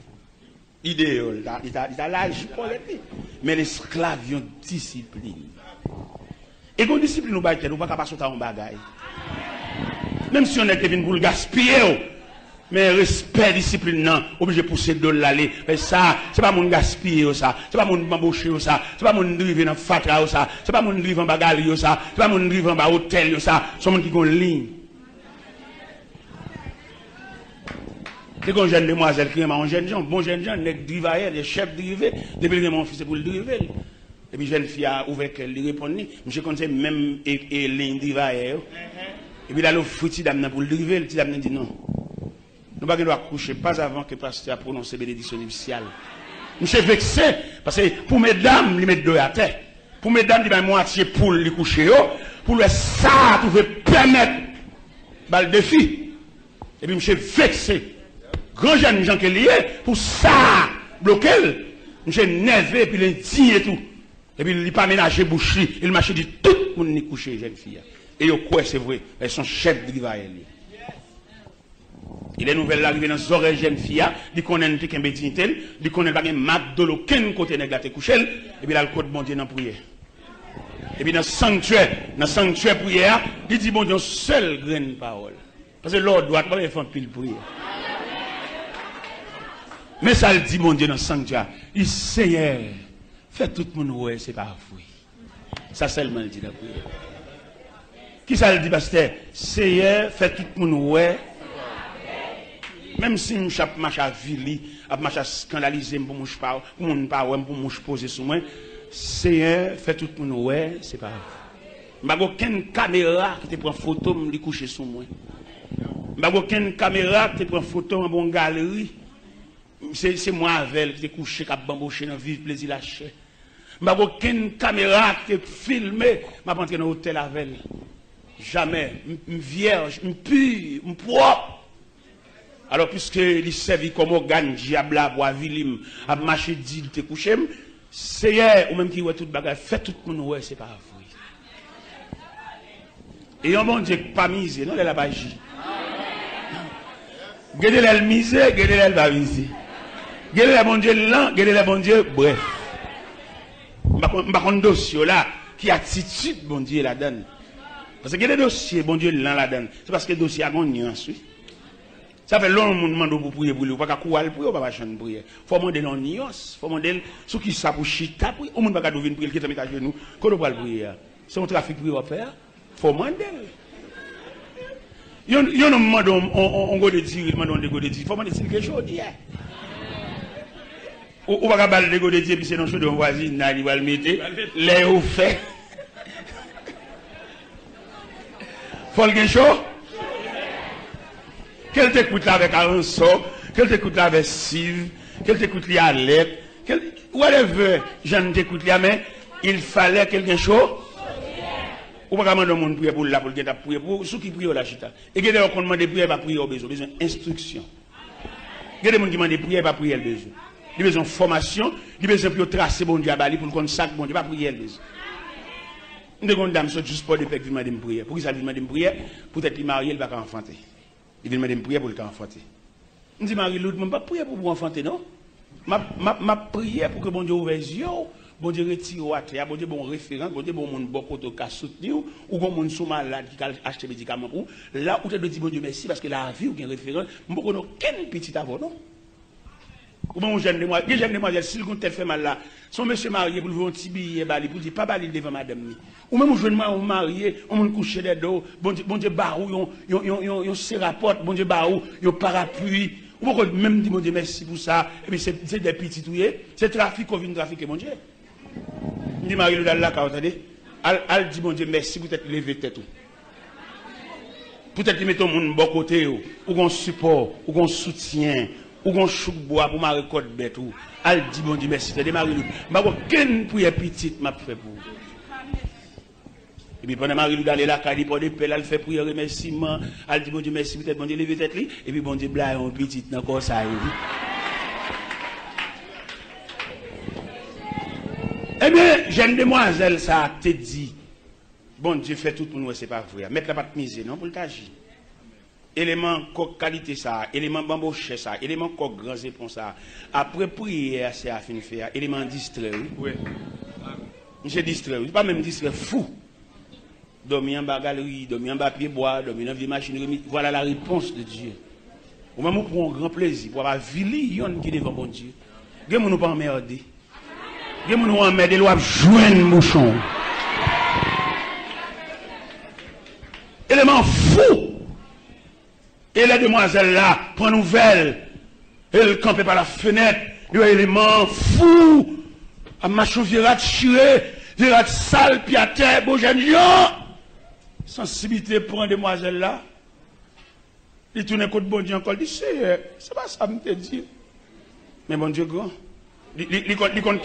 Speaker 2: Idéal, il a l'âge pour l'être. Mais l'esclave, ils ont discipline. Et quand discipline nous ne va pas passer en bagaille. Même si on est venu pour le gaspiller, mais respect, discipline, non, obligé de pousser de l'aller. Mais ça, c'est pas mon gaspiller, ça. C'est pas mon m'embaucher, ça. C'est pas mon driver dans fatra, ça. C'est pas mon driver en bagaille, ça. C'est pas mon driver en hôtel, ça. C'est mon qui ont ligne. C'est quand jeune demoiselle qui est un jeune gens, bon jeune gens, les drivailleurs, les chefs drivés, depuis que mon fils est pour le driver. Et puis, jeune fille a ouvert qu'elle lui répondit. Je connaissais même et l'indiva. Et puis, là, le foutu d'amener pour le driver, le petit d'amener dit non. Nous ne pouvons pas coucher pas avant que le pasteur a prononcé bénédiction nuptiale. Je suis vexé, parce que pour mesdames, ils mettent deux à terre. Pour mesdames, ils mettent moitié pour les coucher. Pour le ça, vous pouvez permettre le défi. Et puis, je suis vexé. Grand jeune gens qui est lié, pour ça, bloquer. Je suis nerveux, et puis l'indigne et tout. Et puis, il n'a pas ménagé boucherie. Il m'a dit tout le monde est couché, jeune fille. Et quoi, c'est vrai, elles sont chefs de rivaille. Il est nouvelle arrivée dans les oreilles jeunes filles, il connaît un petit dignité, il connaît pas un mat de l'eau, qu'un côté n'est gâté couché, et puis là, le code bon Dieu dans la prière. Et puis dans le sanctuaire prière, il dit bon Dieu, seul grain de parole. Parce que l'ordre doit pas faire pile prière. Mais ça le dit bon Dieu dans le sanctuaire. Il Seigneur, fait tout le monde ouais, c'est pas vous. Ça seulement le dit dans la prière. Qui ça le dit, pasteur? Seigneur, fait tout le monde ouais. Même si je marche à vili, je marche à scandaliser pour mon pas, pour mon pas, pour mon poser sur moi, Seigneur, fait tout le monde ouais, c'est pas vous. Je n'ai aucune caméra qui te prend photo, me coucher sur moi. Je n'ai aucune caméra qui te prend photo en bonne galerie. C'est moi avec qui te couché, qui a bambouché dans vivre plaisir lâché. Je n'ai aucune caméra qui te filme, je vais entrer dans l'hôtel avec. Jamais. Je suis vierge, je suis pur, je suis propre. Alors, puisque il servi comme organe, diable, bois, vilim, à marcher, dit, te couché, Seigneur, ou même qui voit tout bagage, fait tout le monde, ouais, c'est pas vous. Et un bon Dieu pas misé, non, il a pas agi. Gardez le misé, gardez le pas misé. Gardez le bon Dieu lent, gardez le bon Dieu, bref. Par contre, dossier là, qui attitude, bon Dieu, la donne. Parce que les dossiers, bon Dieu, lent la donne. C'est parce que le dossier a une nuance, oui. Ça fait longtemps que nous demandons pour prier pour lui. Pas qu'à courir pour lui, pas chanter pour prier. Faut demander non nuance, faut demander ce qui ça pour chita pour. Au monde pas qu'à venir prier, qui est à genoux, qu'on doit prier. C'est un trafic pour à faire. Faut demander. Yo nous demandons on go de dire, demandons de go de dire. Faut demander quelque chose hier. Ou pas qu'à balle de go de dire puis c'est non chose de voisine, là il va le mettre les au fait. Faut le chaud. Qu'elle t'écoute là avec Aranso, qu'elle t'écoute là avec Siv, qu'elle t'écoute là à l'aide, whatever, je ne t'écoute là, mais il fallait quelque chose. Ou pas demander au monde prier pour là, pour le prier pour ceux qui prient la chita. Et que qu'on demande de prier, pas prier au besoin, besoin d'instruction. Il y a des gens qui demandent de prier, pas prier le besoin. Il y a besoin de formation, il y a besoin de tracer bon Dieu à Bali pour le connaître bon Dieu, pas prier le besoin. Une seconde dame, c'est juste pour des pecs qui demandent de prier. Pour qui ça demande de prier? Peut-être qu'il marié, il va pas enfanter. Il vient me prier pour le enfanter. Je dis, Marie-Lou, je ne vais pas prier pour vous enfanter, non? Je prier pour que bon Dieu ouvre les yeux, bon Dieu retire au terre, bon Dieu bon référent, bon Dieu bon monde bon côté qui a soutenu, ou bon monde sous malade qui a acheté des médicaments pour. Là où tu dois dire bon Dieu merci parce que la vie ou un référent, je ne connais aucun petit avant, non? Ou bon jeune demoiselle, si le fait mal là, son monsieur marié pour le voir un petit billet, pour dire pas baler devant madame. Ou même jeune marié, on couche des dos, bon Dieu barou, yon se rapporte, bon Dieu barou, yon parapluie. Ou pourquoi même dire bon Dieu merci pour ça, et puis c'est des petits touillés, c'est trafic qu'on vient trafiquer, bon Dieu. Dit Marie-Lou dans la carte, elle dit bon Dieu merci, peut-être lever tête. Peut-être mettre ton monde bon côté, ou qu'on support, ou qu'on soutien. Ou qu'on chouk bois pour ma récolte bête ou elle dit bon Dieu merci de Marie-Lou m'a aucune prière petite m'a fait pour et puis pendant Marie-Lou d'aller là quand il pour des pelles elle fait prière remerciement elle dit bon Dieu merci peut-être bon Dieu lever tête li et puis bon Dieu blague un petit dans corps ça eh bien jeune demoiselle ça te dit bon Dieu fait tout pour nous c'est pas vrai mettre la patte misée non pour le t'agir. Élément qualité ça, élément bambouché ça, élément grand zépon ça. Après prière, c'est à fin de faire. Élément distrait, oui. J'ai distrait, oui. Pas même distrait, fou. Dormir en bas galerie, dormir en bas pied bois, dormir dans une machine. Voilà la réponse de Dieu. Ou même pour un grand plaisir, pour avoir vili qui est devant bon Dieu. Nous ne pas emmerder. Nous ne pas emmerder, nous joindre mouchon. Élément fou. Et la demoiselle là, prend nouvelle, elle campait par la fenêtre, le élément fou, À macho virat chiré, virat sale, puis à terre, beau jeune gens. Sensibilité pour une demoiselle là. Il tourne contre bon Dieu encore, il dit, c'est pas ça, me te dit. Mais bon Dieu grand. Il compte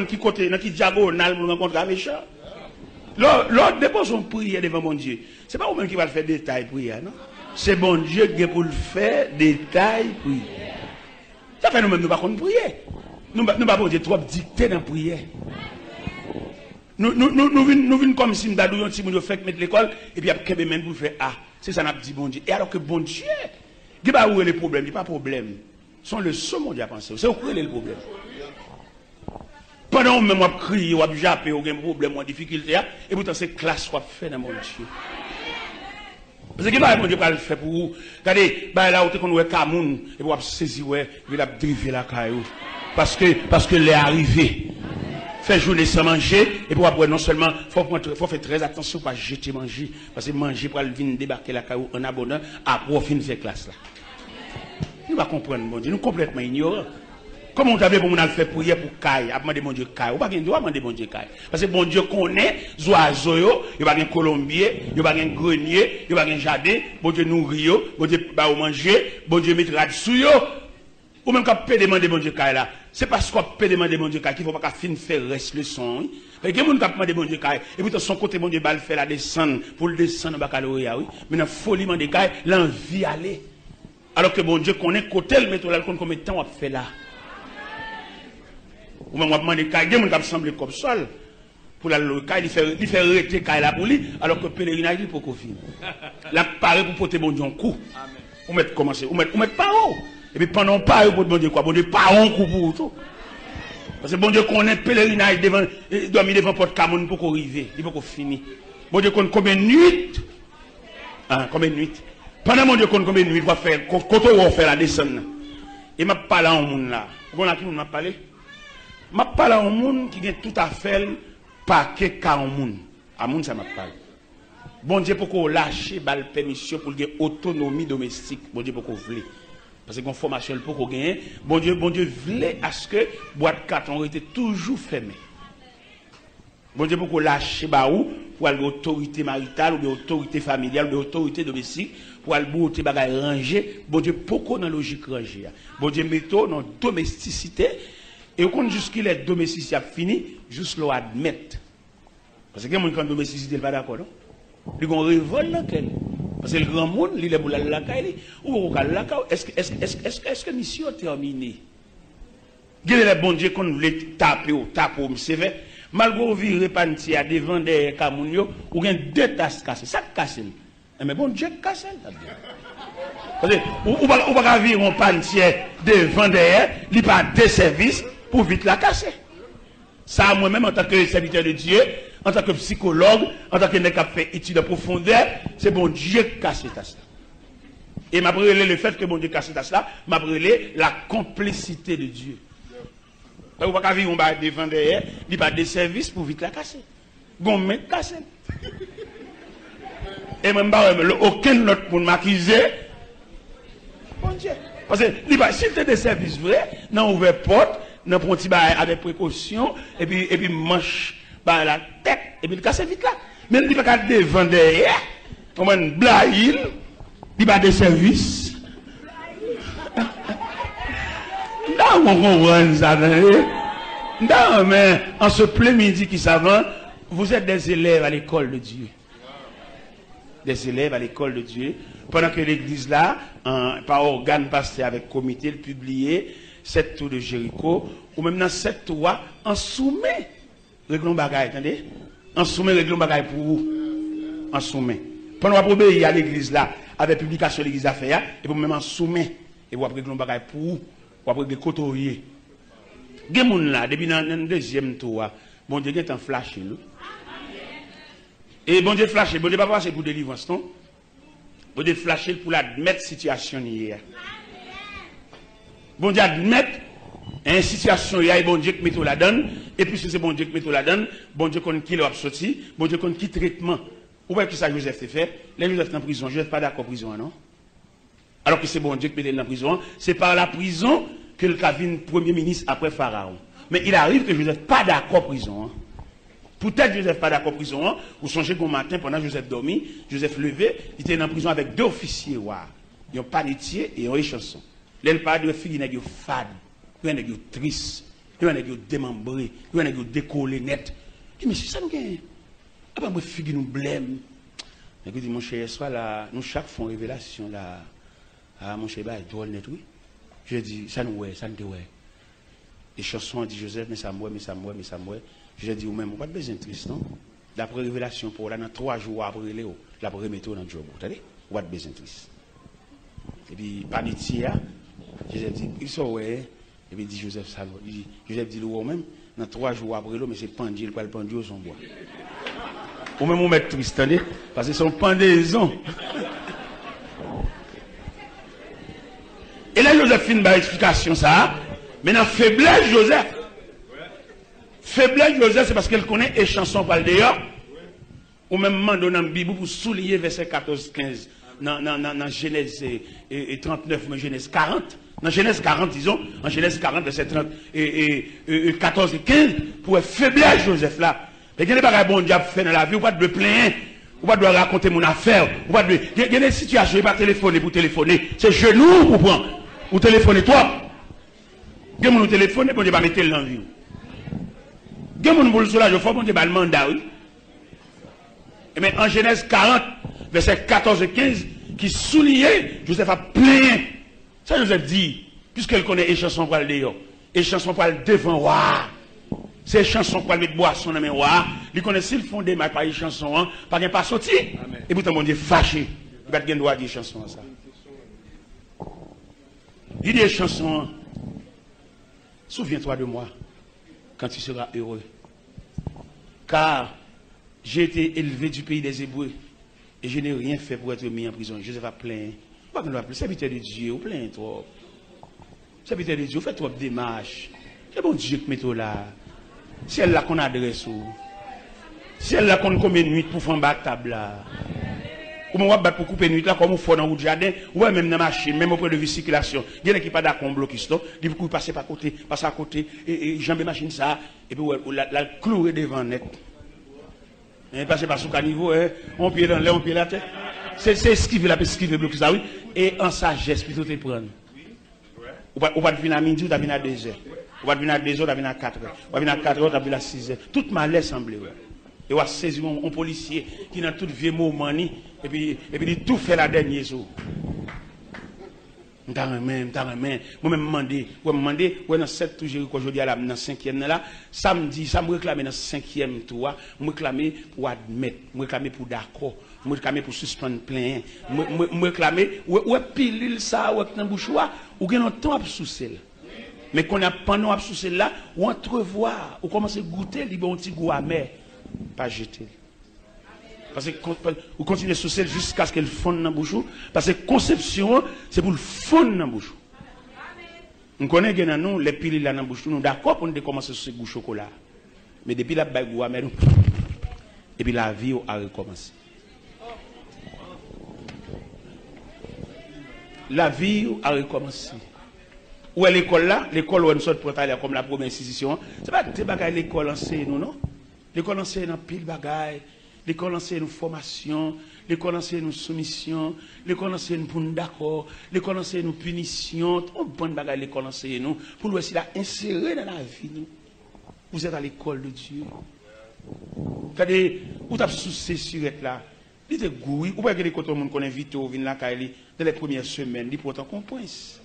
Speaker 2: qui côté, dans qui diagonale pour rencontrer un méchant. L'autre dépose son prière devant mon Dieu. C'est pas vous-même qui va le faire détail prière, non? C'est bon Dieu qui est pour le faire détail prière. Ça fait nous-mêmes, nous ne pouvons pas prier. Nous ne pouvons pas trop dicter dans la prière. Nous venons comme si nous avons dit que fait mettre l'école et puis après même pour faire ah. C'est ça qu'on dit bon Dieu. Et alors que bon Dieu, il n'y a pas où est le problème, il n'y a pas de problème. C'est le seul monde à penser. C'est où est le problème. Pendant que même on crie, on jappe, on a un problème, on a une difficulté, et pourtant c'est classe qu'on fait dans mon Dieu. Parce que mon Dieu va le faire pour vous. Regardez, là où on est Cameroun, et vous saisir, il va driver la caillou. Parce que l'est arrivé. Faire journée sans manger, et pour après, non seulement, faut faire très attention, pas jeter manger, parce que manger pour venir débarquer la caillou en abondant, après, on finit faire classe là. Nous ne comprenons pas, mon Dieu, nous complètement ignorants. Comment on t'avait pour nous faire prier pour Caille, à demander mon Dieu Caille, ou pas qu'il doit demander mon Dieu Caille. Parce que bon Dieu connaît, oiseaux, il n'y a pas un colombier, il n'y a pas un grenier, il n'y a pas un jardin, bon Dieu nourrit, bon Dieu va manger, bon Dieu mettra dessus, ou même quand on peut demander mon Dieu Caille là. C'est parce qu'on peut demander mon Dieu Caille qu'il ne faut pas qu'il faire reste le son. Il y a des gens qui demandent mon Dieu Caille, et puis de son côté, mon Dieu va le faire la descendre, pour le descendre au baccalauréat, oui. Mais dans la folie, mon Dieu Caille, l'envie aller. Alors que bon Dieu connaît côté le métro là, combien de temps on fait là. Ou même on demande des cailles, des gens qui semblent comme sol. Pour la caille, il fait arrêter caille là pour lui, alors que pèlerinage, il faut qu'on finisse. Là, pareil pour porter bon Dieu un coup. Ou mettre commencer, ou mettre pas haut. Et puis pendant pareil pour bon Dieu quoi, bon Dieu pas un coup pour tout. Parce que bon Dieu connaît pèlerinage devant, dormir devant porte Cameroun pour qu'on arrive, il faut qu'on finisse. Bon Dieu connaît combien de nuits? Combien de nuits? Pendant mon Dieu connaît combien de nuits, on va faire, quand on va faire la descente. Et m'a parlé en monde là. Vous connaissez qui m'a parlé? Je parle à un monde qui a tout à fait paquet qu'à un monde. À un monde, ça m'a parlé. Bon Dieu, pour qu'on lâche la permission pour gagner autonomie domestique. Bon Dieu, pour qu'on voulait. Parce qu'on formation pour qu'on gagne. Bon Dieu voulait à ce que boîte 4 ont été toujours fermée. Bon Dieu, pour qu'on lâche pour aller autorité maritale, ou autorité familiale, ou autorité domestique, pour aller bouter bagaille rangée. Bon Dieu, pour qu'on a logique rangée. Bon Dieu, mettons dans domesticité. Et quand jusqu'il est domesticité a fini, juste l'on admettre. Parce que les gens qui ont domesticité, ils ne sont pas d'accord. Ils ont révolte là. Parce que le grand monde, il est pour la caille. Ou la caille. Est-ce que mission est terminée? Quel est le bon Dieu qu'on voulait taper, c'est vrai. Malgré que vous repentir à devant des Camounio, ou bien deux tasses cassées. Ça casse. Mais bon Dieu casse. Parce que ou pas vivre en pantier devant derrière, il n'y a pas de services. Pour vite la casser. Ça, moi-même, en tant que serviteur de Dieu, en tant que psychologue, en tant que mec qui a fait étude de profondeur, c'est bon Dieu qui casse ça. Et m'a brûlé le fait que bon Dieu casse ça, m'a brûlé la complicité de Dieu. Vous ne pouvez pas vivre devant derrière, il n'y a pas de service pour vite la casser. Bon, mais casser. Et même aucun autre pour m'accuser. Bon Dieu. Parce que si tu as des services vrais, dans ouvert porte, dans un petit bail avec précaution, et puis manche la tête, et puis il casse vite là. Mais il n'y a pas de devant derrière, on a une blague, il n'y a pas de service. Non, on comprend ça. Non, mais en ce plein midi qui s'avance, vous êtes des élèves à l'école de Dieu. Des élèves à l'école de Dieu. Pendant que l'église là, par organe passé avec comité, le publié, 7 tours de Jéricho, ou même dans 7 tours, en soumet, réglons bagaille, attendez? En soumet, réglons bagaille pour vous. En soumet. Pendant que vous obéir à l'église là, avec publication de l'église à faire, et vous même en soumet, et vous réglons bagaille pour vous, vous après des couturiers. Des gens là, depuis dans le deuxième tour, bon Dieu est en flash, et bon Dieu flash, bon Dieu pas passer pour délivrance, non? Bon Dieu flasher pour l'admettre situation hier. Bon Dieu admettre une situation hier, bon Dieu qui met la donne, et puis si c'est bon Dieu qui met la donne, bon Dieu connaît qui l'a sorti, bon Dieu connaît qui traitement. Ou bien que ça Joseph te fait, les Joseph en prison, Joseph pas d'accord prison, non? Alors que c'est bon Dieu qui met en prison, c'est par la prison que le Kavin premier ministre après Pharaon. Mais il arrive que Joseph pas d'accord prison. Hein. Peut-être Joseph pas d'accord prison. Hein. Vous songez qu'au matin, pendant que Joseph dormit, Joseph levé, il était en prison avec deux officiers. Ils ont panetier et un chanson. L'elle parle de filles qui sont fades, qui sont tristes, qui sont démembrées, qui sont décollées net. Je dis, mais c'est ça nous gagne. Après, moi, filles nous blême. Je dis, mon cher, soit là, nous chaque fois révélation là. Ah, mon cher, bah, drôle net, oui. Je dis, ça nous ouais, ça nous ouais. Les chansons dit Joseph, mais ça me mais ça me mais ça me Je dis, ou même, on pas de besoin de triste, non? D'après révélation, pour là, dans 3 jours après Léo, la remettre dans le job. Vous savez? On pas de besoin de triste. Et puis, Panitia, Joseph dit, il sont ouais. Et puis, il dit Joseph, ça Joseph dit, ou même, dans 3 jours après Léo, mais c'est pendu, il pas le pendu au son bois. Ou même, on met triste, parce que c'est son pendaison. Et là, Joseph fait une bonne explication, ça. Maintenant, faiblesse, Joseph. Faiblesse, Joseph, c'est parce qu'elle connaît les chansons par le dehors. Ou même, dans la Bible, pour souligner verset 14-15, dans Genèse 39, mais Genèse 40. Dans Genèse 40, disons, en Genèse 40, verset 30, 14 et 15, pour faiblesse, Joseph, là. Et il y a des bagages bon diable fait dans la vie, ou pas de plaindre, ou pas de raconter mon affaire, ou pas de. Il y a des situations, il n'y a pas téléphoner pour téléphoner. C'est genou pour prendre. Ou téléphoner toi. Gen moun téléphone, bon Dieu va mettre l'envie. Gen moun pour le soulage, il faut bon Dieu va le mandat, oui. Et mais en Genèse 40, verset 14 et 15, qui soulignait, Joseph a plein. Ça Joseph dit, puisqu'elle connaît les chansons pour le dehors, les chansons pour le devant, waouh. Ces chansons pour le mettre boisson dans mes waouh. Il connaît s'ils font des mal par les chansons, hein, pas bien pas sorti. Et pourtant mon Dieu fâché. Il va te droit dire chansons ça. Il dit les chansons. Souviens-toi de moi quand tu seras heureux. Car j'ai été élevé du pays des Hébreux et je n'ai rien fait pour être mis en prison. Joseph a plaint. Pas qu'on doit plaindre. Serviteur de Dieu, ou plaint trop. Serviteur de Dieu, fais trop de démarches. C'est bon Dieu qui met toi là. C'est elle là qu'on adresse. C'est elle là qu'on combien de nuits pour faire un table là. Ou on va battre pour couper nuit là comme on fait dans le jardin ou même dans la machine même au point de vue circulation il y a qui pas d'accord bloqué ça il faut passer par côté passer à côté et jambe machine ça et puis la clouer devant net et passer par sous caniveau on pied dans l'air on pied la tête c'est esquiver la esquiver bloquer ça oui et en sagesse plutôt te prendre ou pas venir à midi ou venir à 2 heures ou pas venir à 2 heures ou venir à 4 heures ou venir à 4 heures ou venir à 6 heures toute malais semblait et on a saisi un policier qui dans tout vieux moment et puis il tout fait la dernière jour. Moi-même demandé, dans 7 toujours aujourd'hui dans 5e là, samedi, ça me réclamer dans 5e tour, me réclamer pour admettre, me réclamer pour d'accord, me réclamer pour suspendre plein, me réclamer ouais pilule ça ou dans bouchoir ou gagne temps à soucier. Mais qu'on a pendant à soucier là, ou entrevoir, ou commencer à goûter, li bon petit goût amer, pas jeter. Parce que vous continuez sous celle jusqu'à ce qu'elle fonde dans la bouche. Parce que conception, c'est pour le fondre dans la bouche. On connaît que nous, les piles là dans la bouche, nous d'accord pour nous commencer sur ce goût chocolat. Mais depuis la bague, et puis la vie a recommencé. La vie a recommencé. Où est l'école là? L'école où on sort pour aller comme la première institution. Ce n'est pas l'école enseigne nous, non? L'école enseigne dans pile bagaille. L'école enseigne nous formation, l'école enseigne nous soumission, l'école enseigne nous pour nous d'accord, l'école enseigne nous punition, tout bon bagage l'école enseigne nous pour nous essayer d'insérer dans la vie nous. Vous êtes à l'école de Dieu. Regardez, vous avez sous ces surettes là. Dites goût, ou pas que les côtés monde connaît vite ou vient là dans les premières semaines, il pourtant qu'on pense.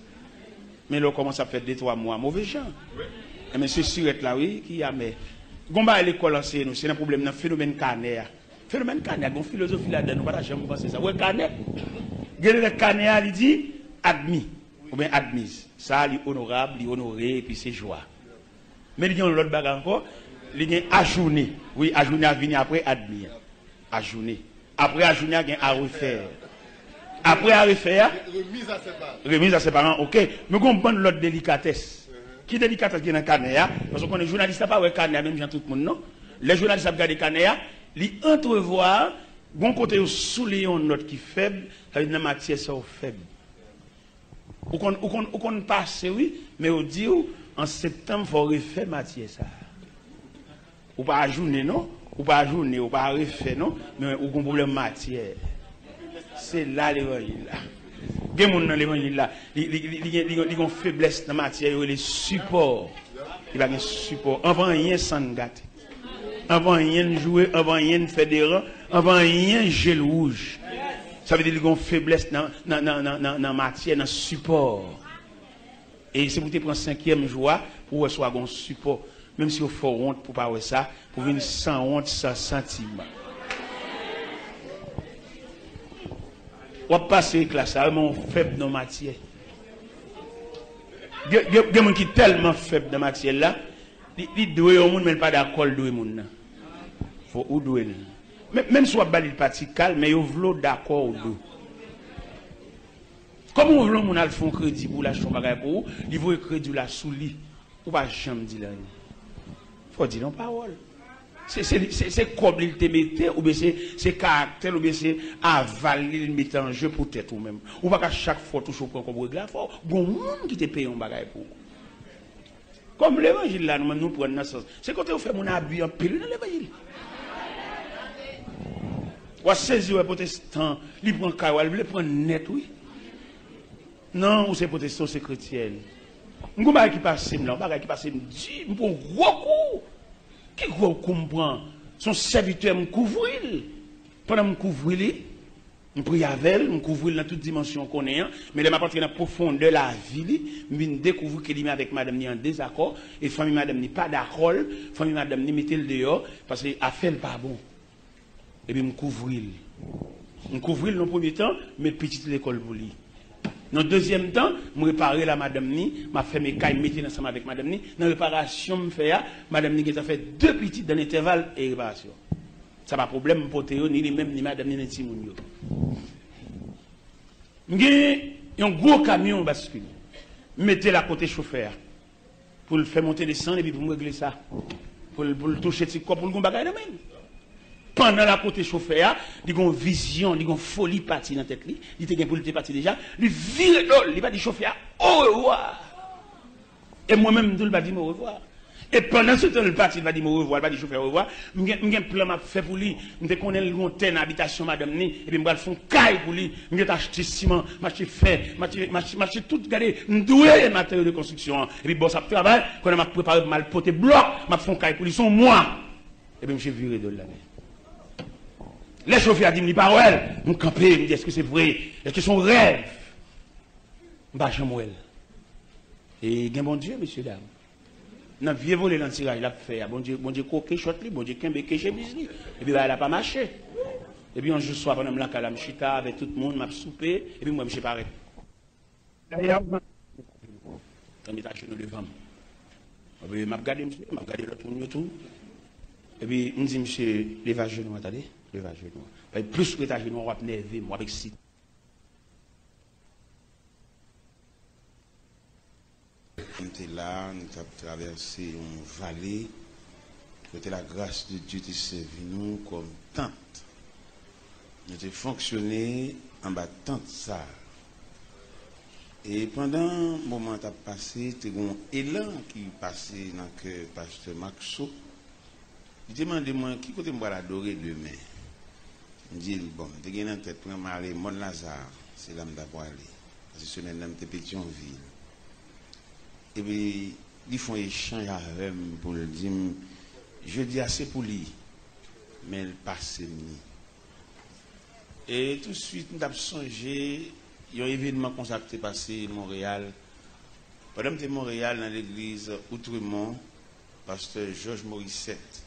Speaker 2: Mais là on commence à faire 2-3 mois mauvais gens. Mais ces surettes là oui qui a mais gomba l'école enseigne nous, c'est un problème dans phénomène canaire. Phénomène Canet, une philosophie là-dedans, nous ne pouvons jamais penser ça. Ouais, Canet, le Canet, il dit admis, ou bien admise. Ça, il est honorable, il est honoré, et puis c'est joie. Mais il y a l'autre bagarre encore, il y a ajourné. Oui, ajourné à venir après admis. Ajourné. Après ajourné, il y a à refaire. Après à refaire, remise à ses parents. Remise à ses parents, ok. Mais on prend l'autre délicatesse. Qui délicatesse qui est dans le Canet, parce qu'on est journaliste, pas ouais Canet, même gens tout le monde, non? Les journalistes ont regardé Canet, li entrevoir bon côté au soulion note qui faible ça veut dire matière ça faible ou qu'on passe oui mais on dit En septembre, il faut refaire matière ça. Ou pas à journée, non? Ou pas à journée, ou pas à refaire, non? Mais ou un problème matière. C'est là l'évangile là. Il y a des gens dans l'évangile là, ils ont une faiblesse dans la matière, les supports. Il n'y a pas de support. Avant rien sans gâter. Avant rien jouer, avant rien faire des rangs, avant rien gel rouge. Ça veut dire qu'ils ont une faiblesse dans la matière, dans le support. Et si vous prenez 5e joie, pour recevoir un support. Même si vous faites honte pour ne pas voir ça, pour venir sans honte, sans sentiment. On va passer avec la ça, mais faible dans la matière. Il y a des gens qui sont tellement faibles dans la matière là, ils doivent mais pas d'accord avec les gens. Il faut ou douer. Même si on va pas calme, mais ils veulent d'accord ou deux. Comment on veut mon al font crédit pour l'acheter un bagage pour vous, il veut crédit la sous lit. Ou pas jamais dire là. Faut dire non parole. C'est comme il te mette ou bien c'est caractère ou bien c'est avaler il mettre en jeu pour tête ou même. Ou pas qu'à chaque fois toujours prendre comme règle là, faut gon monde qui te paye un bagage pour. Comme l'évangile là nous prendre dans sens. C'est quand on fait mon habit en pile dans l'évangile. Ou saisir un protestant, il prend caille, il prend net oui. Non, ou c'est protestant, c'est chrétien. Un bagage qui passe là, un bagage qui passe me dit, pour gros coup. Qui gros comprend son serviteur me couvrir. Pendant me couvrir, je prie avec elle, je couvre dans toute dimension qu'on est, mais je m'apporte dans la profondeur de la vie, je découvre qu'il est avec madame ni en désaccord, et famille madame ni pas d'accord, famille madame ni mettez le dehors, parce qu'elle a fait le pas bon. Et puis je couvre. Je couvre dans le premier temps, mais petite l'école pour lui. Dans le deuxième temps, je répare la madame ni, je fais mes cailles, je ensemble avec madame ni. Dans la réparation, je fais, madame ni, a fait 2 petites dans l'intervalle et réparation. Ça n'a pas de problème pour Théo, ni même ni madame ni Timounio. Il y a un gros camion bascule. Mettez-le à côté chauffeur. Pour le faire monter descendre et puis pour me régler ça. Pour le toucher petit corps, pour le bagaille de même. Pendant la côté chauffeur, il a une vision, il a une folie partie dans la tête. Il a pour le parti déjà. Il vire l'ol, il va dire chauffeur, au revoir. Et moi-même, je vais dire au revoir. Et pendant ce temps, le parti va dire au revoir, il va dire chauffeur au revoir. Je vais un plan à faire pour lui. Je connais le montagne habitation, madame ni. Et puis je vais faire un caille pour lui. Je vais acheter ciment, acheter fer, acheter tout, regardez, doué matériaux de construction. Et puis bon, ça travaille. Quand je vais préparer mal poté bloc, je vais faire un caille pour lui. Son moi. Et puis je vais virer de là. Les chauffeurs disent des paroles, je camper, je me dis est-ce que c'est vrai, est-ce que c'est son rêve? Je ne sais pas. Et bien bon Dieu, messieurs, dames. Dans vieux voler dans le tirage, il a fait, bon Dieu, coquet, shot, bon Dieu, qu'un béquet chez Bisli. Et puis, il n'a pas marché. Et puis, un jour soir, pendant que je suis chita avec tout le monde, m'a soupé, et puis, moi, je suis paré. D'ailleurs, je suis à genoux devant. Et puis, je m'a regardé l'autre monde, tout. Et puis, je me dis, monsieur, lève à genoux, attendez. Plus que ta genou, on va nerver, moi, avec si.
Speaker 3: On était là, nous avons traversé une vallée, côté la grâce de Dieu qui servi nous comme tente. Nous avons fonctionné en bas de tente ça. Et pendant un moment qui a passé, il y a un élan qui est passé dans le cœur pasteur Maxo. Il demande moi qui côté moi l'adorer demain. Je dis bon, je suis en tête pour aller à Mont-Lazare, c'est là que je vais aller. Parce que c'est dans Pétionville. Et puis, ils font échange avec moi pour le dire, je dis assez pour lui, mais il passe ni. Et tout de suite, nous avons songé, il y a un événement qu'on s'est passé à Montréal. Pendant que j'étais à Montréal, dans l'église Outremont, pasteur Georges Morissette,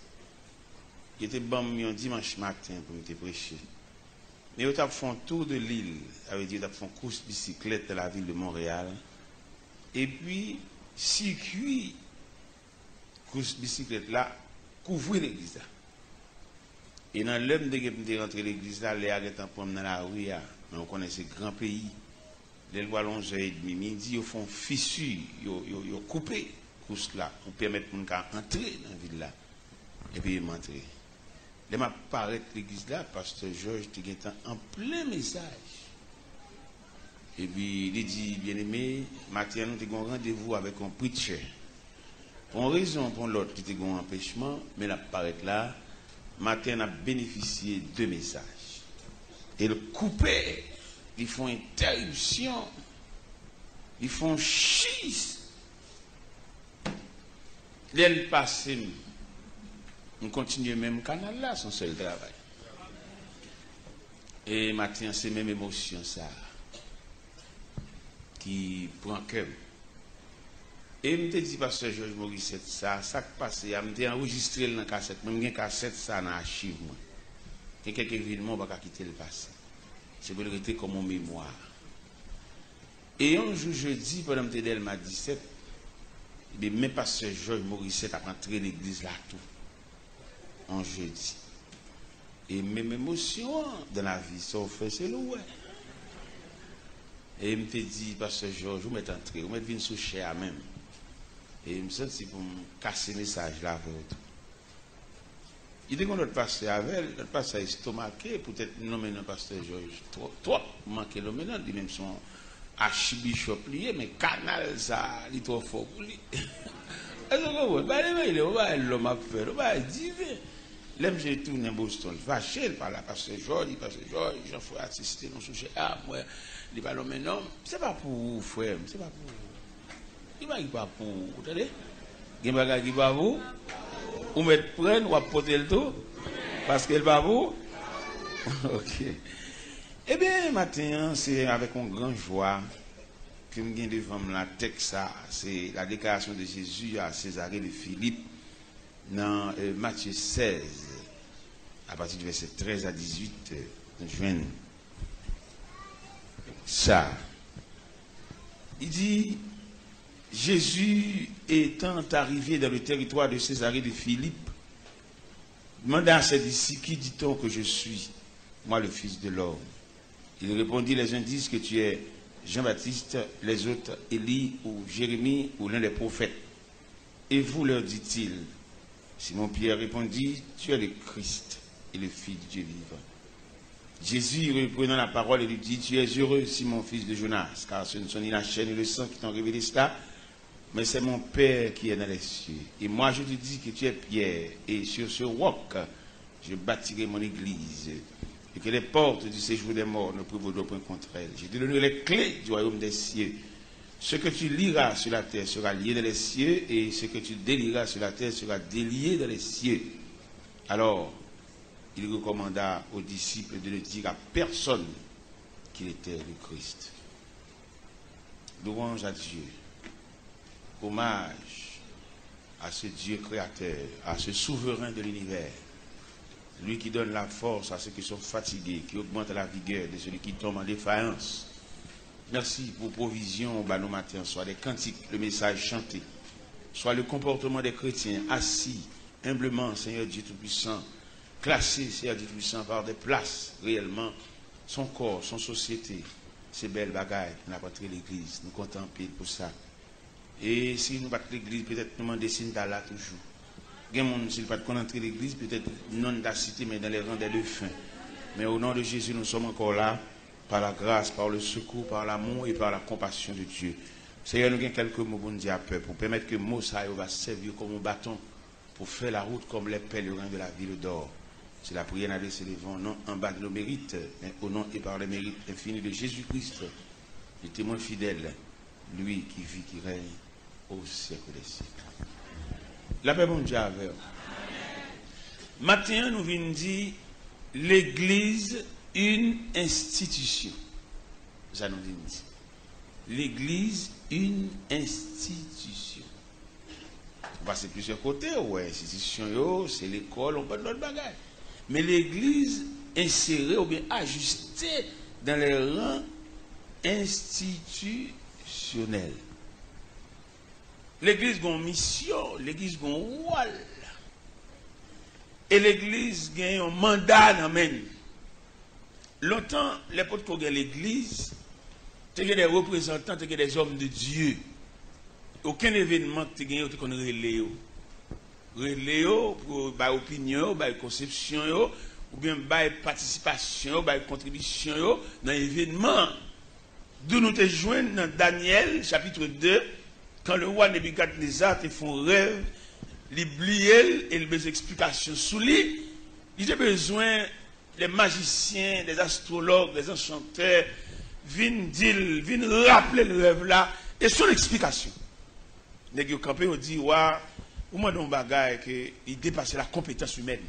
Speaker 3: il était bon un dimanche matin pour me prêcher. Mais ils ont fait un tour de l'île, avec ils ont fait une course de bicyclette dans la ville de Montréal. Et puis, circuit course de bicyclette là, couvrir l'église. Et dans l'homme de rentrer l'église là, les arrêtants pour dans la rue, mais on connaît ce grand pays. Les lois 11h30, midi, ils font fissure, ils ont coupé course là, pour permettre qu'on entrer dans la ville là. Et puis, ils m'entrent. Je m'apparaît l'église là, pasteur Georges était en plein message. Et puis il dit, bien aimé, matin nous avons un rendez-vous avec un preacher. Pour une raison, pour l'autre, qui était un empêchement, mais la paraître là, matin, a bénéficié de messages. Et le coupé, ils font interruption, ils font schiste. L'année passée, on continue le même canal là, son seul travail. Et matin, c'est même émotion ça qui prend cœur. Et je me dis, pasteur Georges Maurice, ça qui passe, je me enregistré dans la cassette, même une cassette ça dans l'archive. Et quelques événements, on ne va pas quitter le passé. C'est pour le rester comme en mémoire. Et un jour, jeudi, pendant que je m'a 17, même pasteur Georges Maurice a rentré l'église là tout. En jeudi. Et même émotion dans la vie, ça fait, c'est le ouais. Et il me dit, pasteur Georges, vous m'êtes entré, vous m'êtes venu sous chair même. Et il me senti pour me casser le message là avec vous. Il dit qu'on notre pasteur avec, notre pasteur estomaqué, peut-être nommer notre pasteur Georges, trop manqué le maintenant, il même son archibishop lié, mais canal ça, il est trop fort pour lui. Est-ce que vous voyez, il est l'homme à faire, il va dire. L'aime j'ai tourné Boston, vaché par la pasteur Georges, j'en fais assister dans ce sujet. Ah, moi, il va l'homme non, c'est pas pour vous, frère, c'est pas pour vous. Il va pas pour vous, vous entendez? Il va pas pour vous. Vous mettez prendre, ou porter le tout, parce qu'il va vous. Ok. Eh bien, matin, c'est avec une grande joie que je viens devant la texte, c'est la déclaration de Jésus à Césarée de Philippe dans Matthieu 16, à partir du verset 13 à 18, je viens ça. Il dit, Jésus étant arrivé dans le territoire de Césarée de Philippe, demanda à ses disciples, qui dit-on que je suis, moi le Fils de l'homme? Il répondit, les uns disent que tu es Jean-Baptiste, les autres Élie ou Jérémie ou l'un des prophètes. Et vous, leur dit-il. Simon-Pierre répondit, tu es le Christ et le Fils de Dieu vivant. Jésus, reprenant la parole, et lui dit, tu es heureux, Simon, fils de Jonas, car ce ne sont ni la chair ni le sang qui t'ont révélé cela, mais c'est mon Père qui est dans les cieux. Et moi, je te dis que tu es Pierre, et sur ce roc, je bâtirai mon église, et que les portes du séjour des morts ne prévaudront point contre elle. Je te donnerai les clés du royaume des cieux. Ce que tu liras sur la terre sera lié dans les cieux, et ce que tu délieras sur la terre sera délié dans les cieux. Alors, il recommanda aux disciples de ne dire à personne qu'il était le Christ. Louange à Dieu. Hommage à ce Dieu créateur, à ce souverain de l'univers. Lui qui donne la force à ceux qui sont fatigués, qui augmente la vigueur de celui qui tombe en défaillance. Merci pour provision au nos matins, soit des cantiques, le message chanté, soit le comportement des chrétiens assis humblement, Seigneur Dieu Tout-Puissant, classés, Seigneur Dieu Tout-Puissant, par des places réellement, son corps, son société, ces belles bagailles, nous avons rentré l'église, nous comptons pour ça. Et si nous battons l'église, peut-être nous demandons signes d'Allah toujours. Il y a des gens qui ne peuvent pas entrer l'église, peut-être non de la cité, mais dans les rangs des défunts. Mais au nom de Jésus, nous sommes encore là, par la grâce, par le secours, par l'amour et par la compassion de Dieu. Seigneur, nous avons quelques mots pour nous dire à peu, pour permettre que Mosaï va servir comme un bâton, pour faire la route comme les pèlerins de la ville d'or. C'est la prière d'adresser les vents, non en bas de nos mérites, mais au nom et par les mérites infinis de Jésus-Christ, le témoin fidèle, lui qui vit, qui règne au siècle des siècles. La paix bon Dieu avec vous. Maintenant, nous venons dire l'Église, une institution. Ça nous dit. L'Église, une institution. On passe de plusieurs côtés, ouais, institution, c'est l'école, on peut d'autres bagages. Mais l'Église insérée ou bien ajustée dans les rangs institutionnels. L'Église a une mission, l'Église a un rôle. Et l'Église a un mandat dans même. Longtemps, les potes qui ont l'Église, il y a des représentants, il y a des hommes de Dieu. Aucun événement que tu as qu'on relais. Relais pour ba opinion, ba conception, ou bien ba participation, ba contribution dans l'événement. D'où nous te joignons dans Daniel, chapitre 2,
Speaker 2: quand le roi Nebuchadnezzar te font rêve, il oubliait et il besoin d'explications sous lui, il a besoin des magiciens, des astrologues, des enchanteurs, viennent rappeler le rêve là et son explication. Les gens campés ont dit, ouais, au moins d'un bagage qui dépasse la compétence humaine.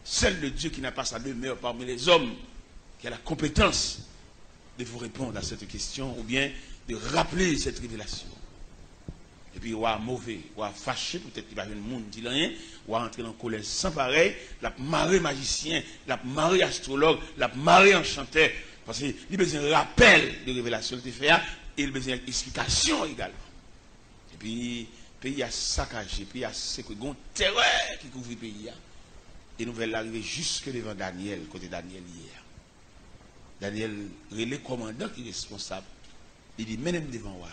Speaker 2: Celle de Dieu qui n'a pas sa demeure parmi les hommes, qui a la compétence de vous répondre à cette question ou bien de rappeler cette révélation. Et puis, ou à mauvais, ou à fâché, peut-être qu'il va y avoir un monde qui dit rien, ou à entrer en colère sans pareil, la marée magicien, la marée astrologue, la marée enchanteur, parce qu'il a besoin de rappel de révélation de fait, et il a besoin d'explication également. Et puis, le pays a saccagé, le pays a séquestré, terreur qui couvre le pays. Et nous allons arriver jusque devant Daniel, côté Daniel hier. Daniel, le commandant qui est responsable, il dit, menez-moi devant moi.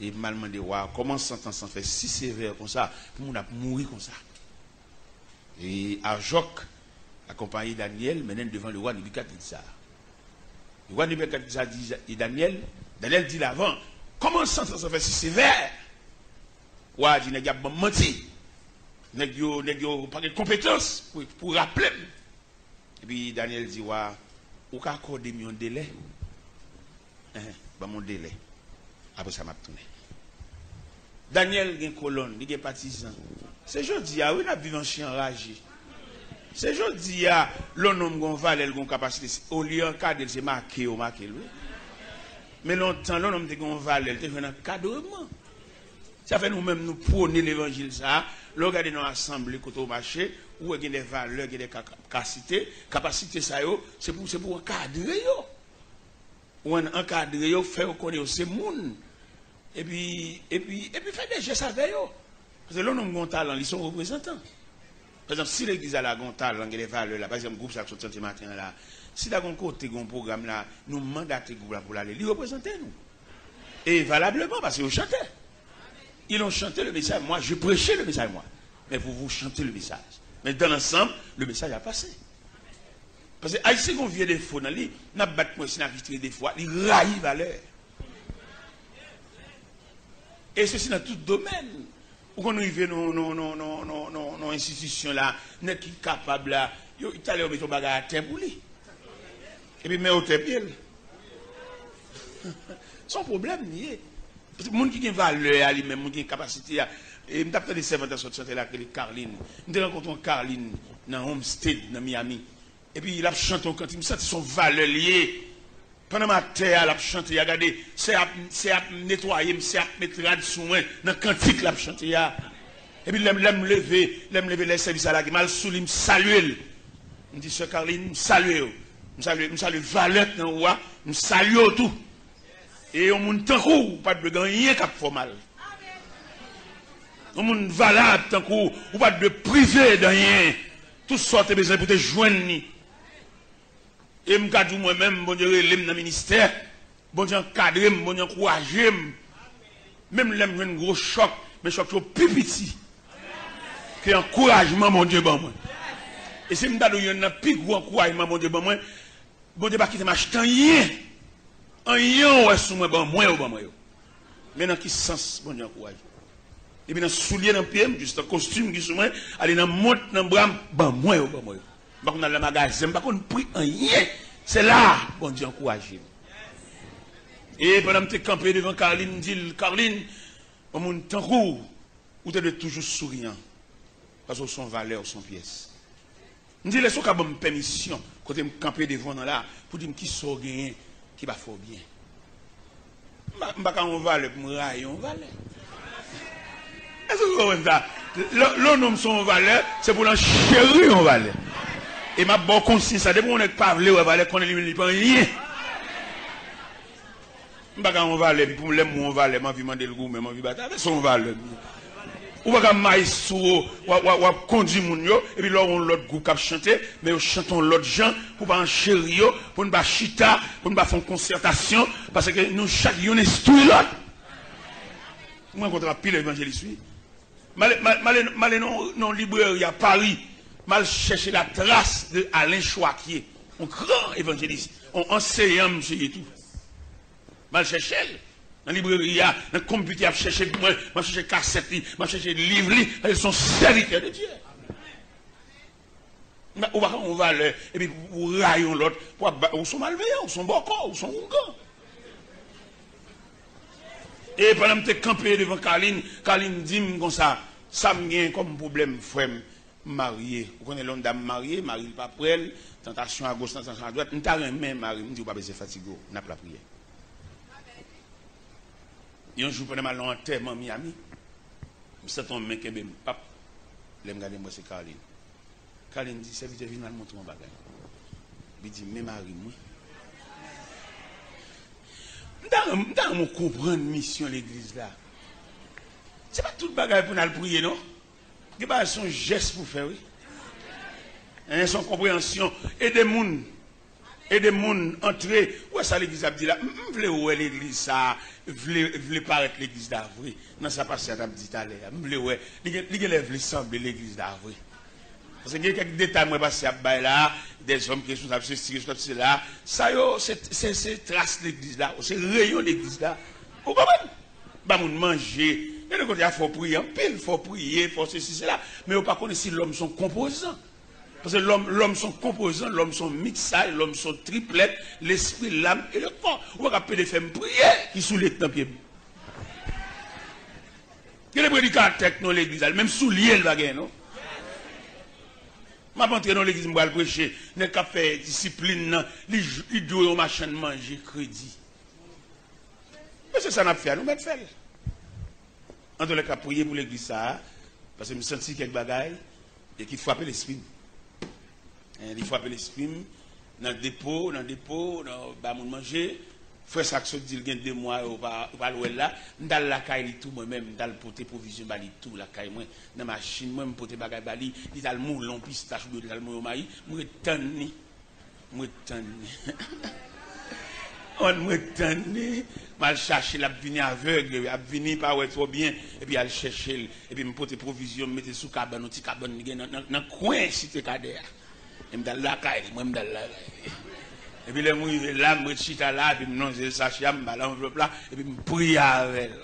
Speaker 2: Et il m'a demandé, comment sentence s'en fait si sévère comme ça, pour nous mourir comme ça. Et Arjoc, accompagné Daniel, menait devant le roi Nebuchadnezzar. Le roi Nebuchadnezzar dit, et Daniel dit l'avant, comment sentence s'en fait si sévère? Ouais, il dit, il menti. Il n'a pas de compétences pour rappeler. Et puis Daniel dit, ouais, ou qu'à accorder mon délai? Mon délai. Après ça m'a tourné. Daniel a une colonne, il a des partisans. C'est jeudi, oui, il a vu un chien enragé. C'est jeudi, l'homme a valeur, il a une capacité. Au lieu de cadre, c'est marqué, lui. Mais longtemps, l'homme a une valeur, il a fait un cadrement. Ça fait nous-mêmes nous prôner l'évangile, ça. Nous regardons dans l'assemblée, quand on marche, où il y a des valeurs, il y a des capacités. Capacité, ça, c'est pour encadrer. Ou encadrer, faire connaître ces monde. Et puis faire des gestes avec eux. Parce que l'on a un talent, ils sont représentants. Par exemple, si l'église a un talent, il y a des valeurs, là, par exemple, le groupe, ça sorti ce matin, là, si dans un côté, un programme, là, nous mandatons le groupe pour aller, ils représentent nous. Et valablement, parce qu'ils ont chanté. Ils ont chanté le message, moi, je prêchais le message, moi. Mais vous chantez le message. Mais dans l'ensemble, le message a passé. Parce que Haïtien qu'on vient des faux dans lui, n'a pas battu moi si n'a vitré des fois, il raille valeur. Et ceci dans tout domaine. Où qu'on arrive dans institutions là, n'est qui capable là, il allait mettre ton bagage à terre pour lui. Et puis met au terre pied. Son problème nié. Parce que les gens qui ont valeur à lui-même, les gens qui ont capacité à. Et je me tape des servantes à sortir là, que les Carline. Je me rencontre Carline dans Homestead, dans Miami. Et puis il a chanté quand il me sent son valeur liée. Pendant ma terre, il a chanté, il a regardé, c'est à nettoyer, c'est à mettre rad sous moi, dans le cantique, il a chanté. Et puis il me lever les services à la gueule, sous lui, me saluer. Je me dis, Sœur Carline, me saluer. Me saluer valeur dans le roi, me saluer tout. Et on monte tant coup, pas de gagner cap formal. On monte valable tant coup, ou pas de privé de rien. Tout sorte de besoin pour te joindre. Et je me dis moi-même, bon Dieu, je suis dans le ministère, bon Dieu, encadré, bon Dieu, encouragé. Même si j'ai un gros choc, mais choc plus petit. Que encouragement, mon Dieu, bon moi. Et si je me dis un plus gros encouragement, mon Dieu, bon moi, bon Dieu, pas quitter ma chute en rien. En rien, ouais, sous moi, bon moi, ou bon moi. Mais dans quel sens, bon Dieu, encourage. Et puis dans le soulier dans le pied, juste un costume qui est sous moi, aller dans le monte, dans le bras, bon moi, ou bon moi. Je ne vais pas dans le magasin, je ne vais pas prix en rien. C'est là, bon Dieu, encouragé. Et pendant que tu es campé devant Carline, dit Carline, on monte en roue, ou tu es toujours souriant. Parce que son valeur, son pièce. Je dis, laisse-moi avoir une permission, quand tu es campé devant là, pour dire qui sort bien, qui va faire bien. Je ne vais pas on valeur pour me railler, on valeur. Est-ce que vous comprenez ça? L'homme son valeur, c'est pour l'enchérir, on valeur. Et ma bonne conscience, ça dépend on n'est pas vle, on va qu'on est pas rien. M'baka on va aller pour me on va aller, m'a vu demander le goût mais m'a vu bataille, son va aller. Ou pas maïs ou conduire moun yo et puis là on l'autre groupe qui chanter mais on chantons l'autre gens pour pas enchérir yo, pour ne pas chita, pour ne pas faire concertation parce que nous chaque yon instruit l'autre. Moi contre pile évangéliste. Malé non librairie à Paris. Mal chercher la trace de Alain Choaquier, un grand évangéliste, un enseignant, monsieur et tout. Mal chercher. Dans la librairie, dans le computer, je cherche moi, je cherche cassette, je cherche livre, ils sont serviteurs de Dieu. On va et puis vous raillons l'autre, ou sont malveillants, ou sont bocaux, ou sont ougants. Et pendant que je campé devant Kaline dit comme ça me vient comme problème, frère, marié. Vous connaissez l'homme dame marié, mari pas prêt, tentation à gauche, tentation à droite. Nous t'avons même mari, nous disons pas besoin fatigué, n'a pas la prière. Et un jour pendant mal enterrement à Miami, je sens un mec qui est pap, je me regarde moi c'est Kaline. Kaline dit serviteur vient me montrer mon bagage. Il dit mais mari moi. Nous comprendre mission de l'église là. Ce n'est pas tout le bagage pour nous prier, non? Il y a son geste pour faire, oui. Son compréhension. Et des gens entrer. Où est-ce que l'église a dit là? Je voulais où est l'église ça? Je voulais paraître l'église d'Avry. Non, ça passe à dit tout à l'heure. Je voulais où est. Il voulait sembler l'église d'Avry. Parce qu'il y a quelques détails, moi, passé à là, des hommes qui sont ceci, là. Ça, c'est trace de l'église là, c'est rayon de l'église là. Vous comprenez? Bah, on manger. Et le côté, il faut prier en pile, il faut prier, il faut ceci, cela. Mais on ne pas connaître si l'homme sont composants. Parce que l'homme sont composants, l'homme sont mixés, l'homme sont triplets, l'esprit, l'âme et le corps. On va pas les faire prier qui sous les temps pieds. Il y a des prédicateurs dans l'église, même sous lié le bagage, non? Je vais entrer dans l'église, je vais prêcher. Je vais faire discipline, il doit au machin manger crédit. Mais c'est ça qu'on a fait, nous mettons faire. En tout cas, prier pour l'église, ça, parce que je me sens quelques bagailles et qui frappent l'esprit. Il frappe l'esprit dans le dépôt, dans le manger. Frère Saxon dit qu'il y a 2 mois, on va là, dans la caille, tout moi-même, dans le poté provision, tout la caille, moi, dans la machine, moi, je poté bagay bali, il dans le moulon, pistache, dans le moulon maïs, moi, tanni. On me tanni, mal chercher, la vini aveugle, la vini pas ouais trop bien, et puis elle chercher, et puis me poté provision, me mettre sous cabane, petit cabane, dans le coin, si tu es cadère. Et dans la caille, moi, dans la caille. Et puis, les mouilles, là, je suis là, et puis, non, je sachet, je l'enveloppe là, et puis, je prie avec elle.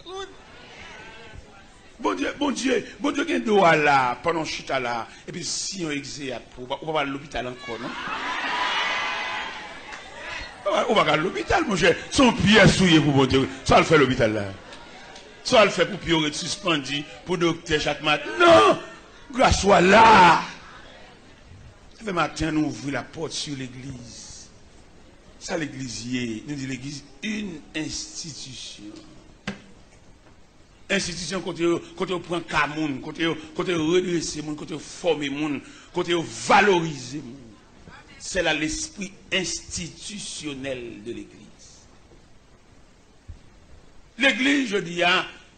Speaker 2: Bon Dieu, qui est doigt là, pendant que je suis là, et puis, si on exerce, on va aller à l'hôpital encore, non? On va aller à l'hôpital, mon cher. Son pied souillé pour bon Dieu. Soit le fait l'hôpital là. Soit le fait pour pied être suspendu, pour docteur chaque matin. Non! Grâce soit là. Le matin, nous ouvrons la porte sur l'église. Ça, l'église, nous dit l'église, une institution. Institution, quand on prend cas moun, quand on redresse moun, quand on forme moun, quand on valorise moun. C'est là l'esprit institutionnel de l'église. L'église, je dis,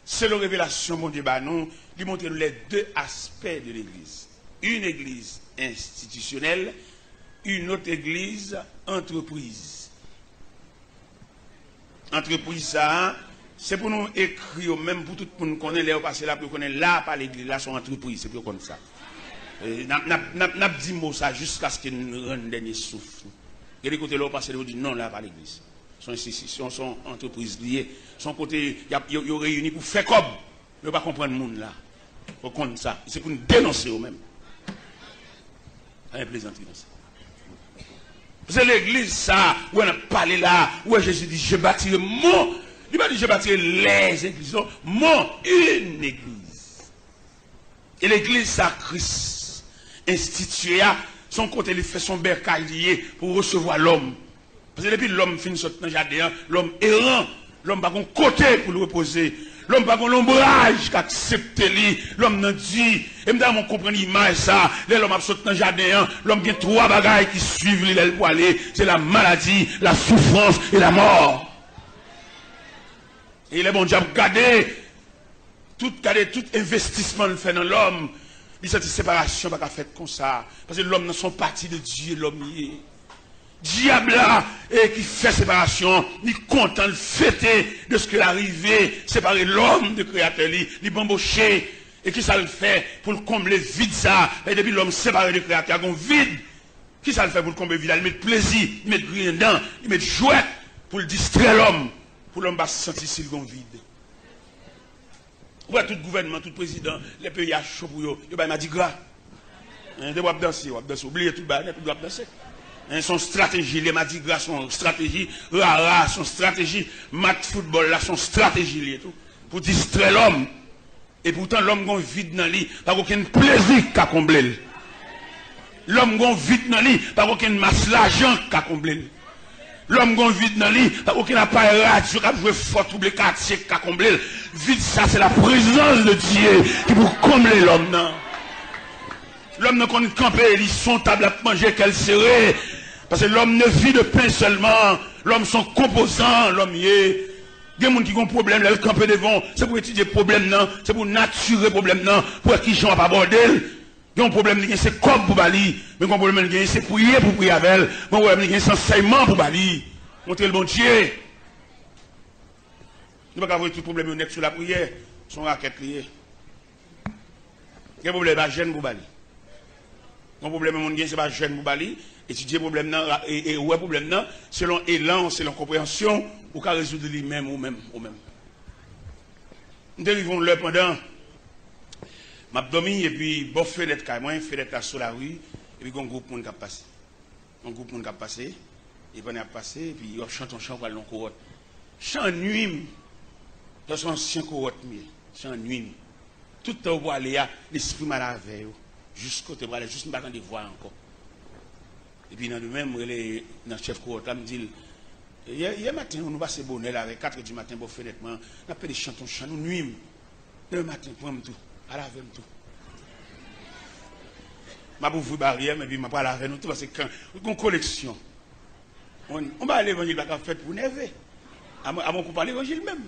Speaker 2: c'est la révélation, mon Dieu, nous, lui montre les 2 aspects de l'église. Une église institutionnelle, une autre église entreprise. Entreprise, ça, c'est pour nous écrire, même pour tout le monde connaît, là, parce que là, pour connaître là, par l'église, là, son entreprise, c'est pour comme ça. N'a dit mot ça jusqu'à ce qu'il nous rende dernier souffle. Et les côtés là, parce que dit non, là, par l'église. Son institution, son entreprise liée, son côté, ils sont réunis pour faire comme. Ils ne pas comprendre le monde là. Pour compte ça. C'est pour nous dénoncer eux-mêmes. Un plaisanterie dans ça. C'est l'église, ça, où on a parlé là, où Jésus dit, je bâtirai mon. Il m'a dit, je bâtirai les églises, mon, une église. Et l'église, ça, Christ, institué, son côté, il fait son bercail lié pour recevoir l'homme. Parce que depuis l'homme finit sortir dans le jardin, l'homme errant, l'homme n'a pas un côté pour le reposer. L'homme n'a pas l'ombrage qui accepte lui. L'homme n'a dit, et m'd'a mon comprendre l'image ça, l'homme a sorti dans le jardin, l'homme a 3 bagailles qui suivent l'île pour aller, c'est la maladie, la souffrance et la mort. Et il est bon Dieu garder tout investissement le fait dans l'homme. Il cette séparation pas faite comme ça. Parce que l'homme n'a son parti de Dieu, l'homme y est. Diable là, et qui fait séparation, il content de fêter de ce qui est arrivé, séparer l'homme de créateur, il bambocher, et qui ça le fait pour le combler vide ça, et depuis l'homme séparé de créateur, il y a un vide, qui ça le fait pour le combler vide, il met plaisir, il met rien dedans, il met jouet pour le distraire l'homme, pour l'homme va se sentir s'il est vide. Ouais, tout gouvernement, tout président, les pays à chaud pour eux, ils m'a dit gras. Ils doivent danser, oubliez tout le bail, ils doivent danser. Son stratégie, les m'a dit gras, son stratégie, rara, son stratégie, mat football, là, son stratégie, tout, pour distraire l'homme. Et pourtant, l'homme gon vide dans lui, pas aucun plaisir qu'à combler. L'homme gon vide dans lui, pas aucun masse l'argent qu'à combler. L'homme gon vide dans lui, pas aucun appareil radio qui a joué fort trouble quartier qu'à combler. Vide ça, c'est la présence de Dieu qui pour combler l'homme. Non. L'homme ne connaît camper, ils sont table à manger qu'elle serait. Parce que l'homme ne vit de pain seulement. L'homme sont composants, l'homme y est. Il y a des gens qui ont un problème, ils campent devant. C'est pour étudier le problème, non. C'est pour naturer le problème, non. Pour qu'ils ne soient pas bordel. Il y a un problème, c'est comme pour Bali. Mais un problème, c'est prier pour prier avec elle. Un problème, c'est enseignement pour Bali. Montrer le bon Dieu. Nous ne pouvons pas avoir tout le problème honnête sur la prière. Son raquette liée. Il y a un problème, c'est jeune pour Bali. Un problème, c'est pas jeune pour Bali. Étudier le problème, et ouais, problème, selon élan, selon compréhension, ou qu'à résoudre lui-même ou même. Nous dérivons le pendant. M'abdomen et puis bon fenêtre carrément fenêtre sur la rue et puis un groupe monde qui a passé et puis on a passé et puis on chante un chant pour long courrotte chant nuit dans son ancien courrotte chant nuit tout le temps pour aller à l'esprit mal à veille jusqu'au te aller juste pas de voir encore et puis dans le même dans chef courrotte là me dit hier matin on nous passe bonheur avec 4h du matin pour fenêtre on a fait des chants nous nuit le matin prendre tout à la veille tout. Je vais ouvrir barrière, mais je vais pas la veille tout parce que quand une collection, on va à l'évangile pas fait pour nerver. À mon coup parler l'évangile même.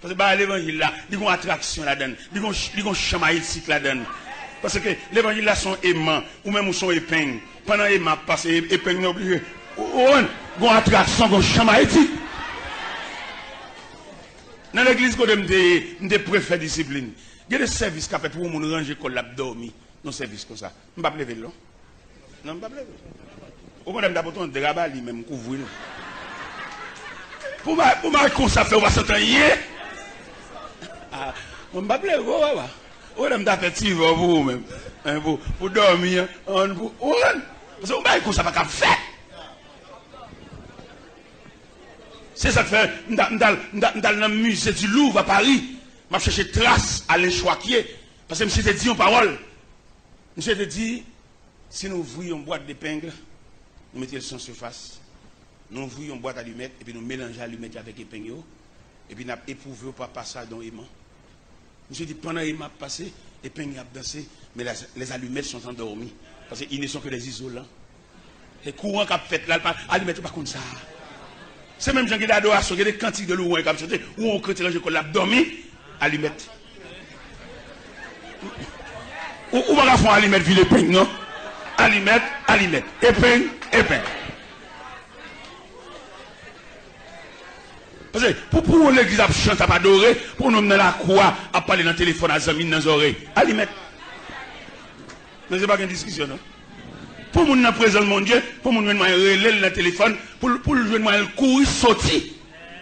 Speaker 2: Parce que l'évangile là, il y a une attraction là-dedans, il y a un chamaïtique là-dedans. Parce que l'évangile là sont aimants, ou même sont épingles. Pendant aimant parce que épingles obligé. Il y a une attraction, un chamaïtique. Dans l'église, quand je préfère discipline, il y a des services qui ont fait pour nous ranger comme l'abdomen. Non, service comme ça. Je ne vais pas lever là. Non, je ne vais pas lever. Au contraire, d'abord, on dérabat lui-même, couvrir. Pour moi, comme ça fait, on va s'entendre. On ne va pas lever. On va faire petit pour vous-même. Pour dormir. Parce que on va comme ça, pas faire. C'est ça que fait, dans le musée du Louvre à Paris, je cherché trace à l'enchoiquier. Parce que monsieur te dit en parole. Monsieur te dit, si nous ouvrions une boîte d'épingles, nous mettons le son surface, nous ouvrions une boîte d'allumettes, et puis nous mélangeons l'allumette avec l'épingle, et puis nous éprouvons par passage dans l'aimant. Monsieur dit, pendant l'aimant passé, l'épingle a dansé, mais les allumettes sont endormies. Parce qu'ils ne sont que des isolants. Les courants qu'a fait là, l'allumette pas comme ça. C'est même gens qui d'adoration, il y a des cantiques de louange comme ça, où on crée le l'abdomen, allumette. Ou va faire allumette, ville épingle, non? Allumette, épingle. Parce que pour l'église à chanter, à adorer, pour nous mener la croix, à parler dans le téléphone, à Zamine dans les oreilles, allumette. Mais ce n'est pas une discussion, non? Pour nous dans présence de mon Dieu, pour nous relais le téléphone, pour le jouer le courir, sortir,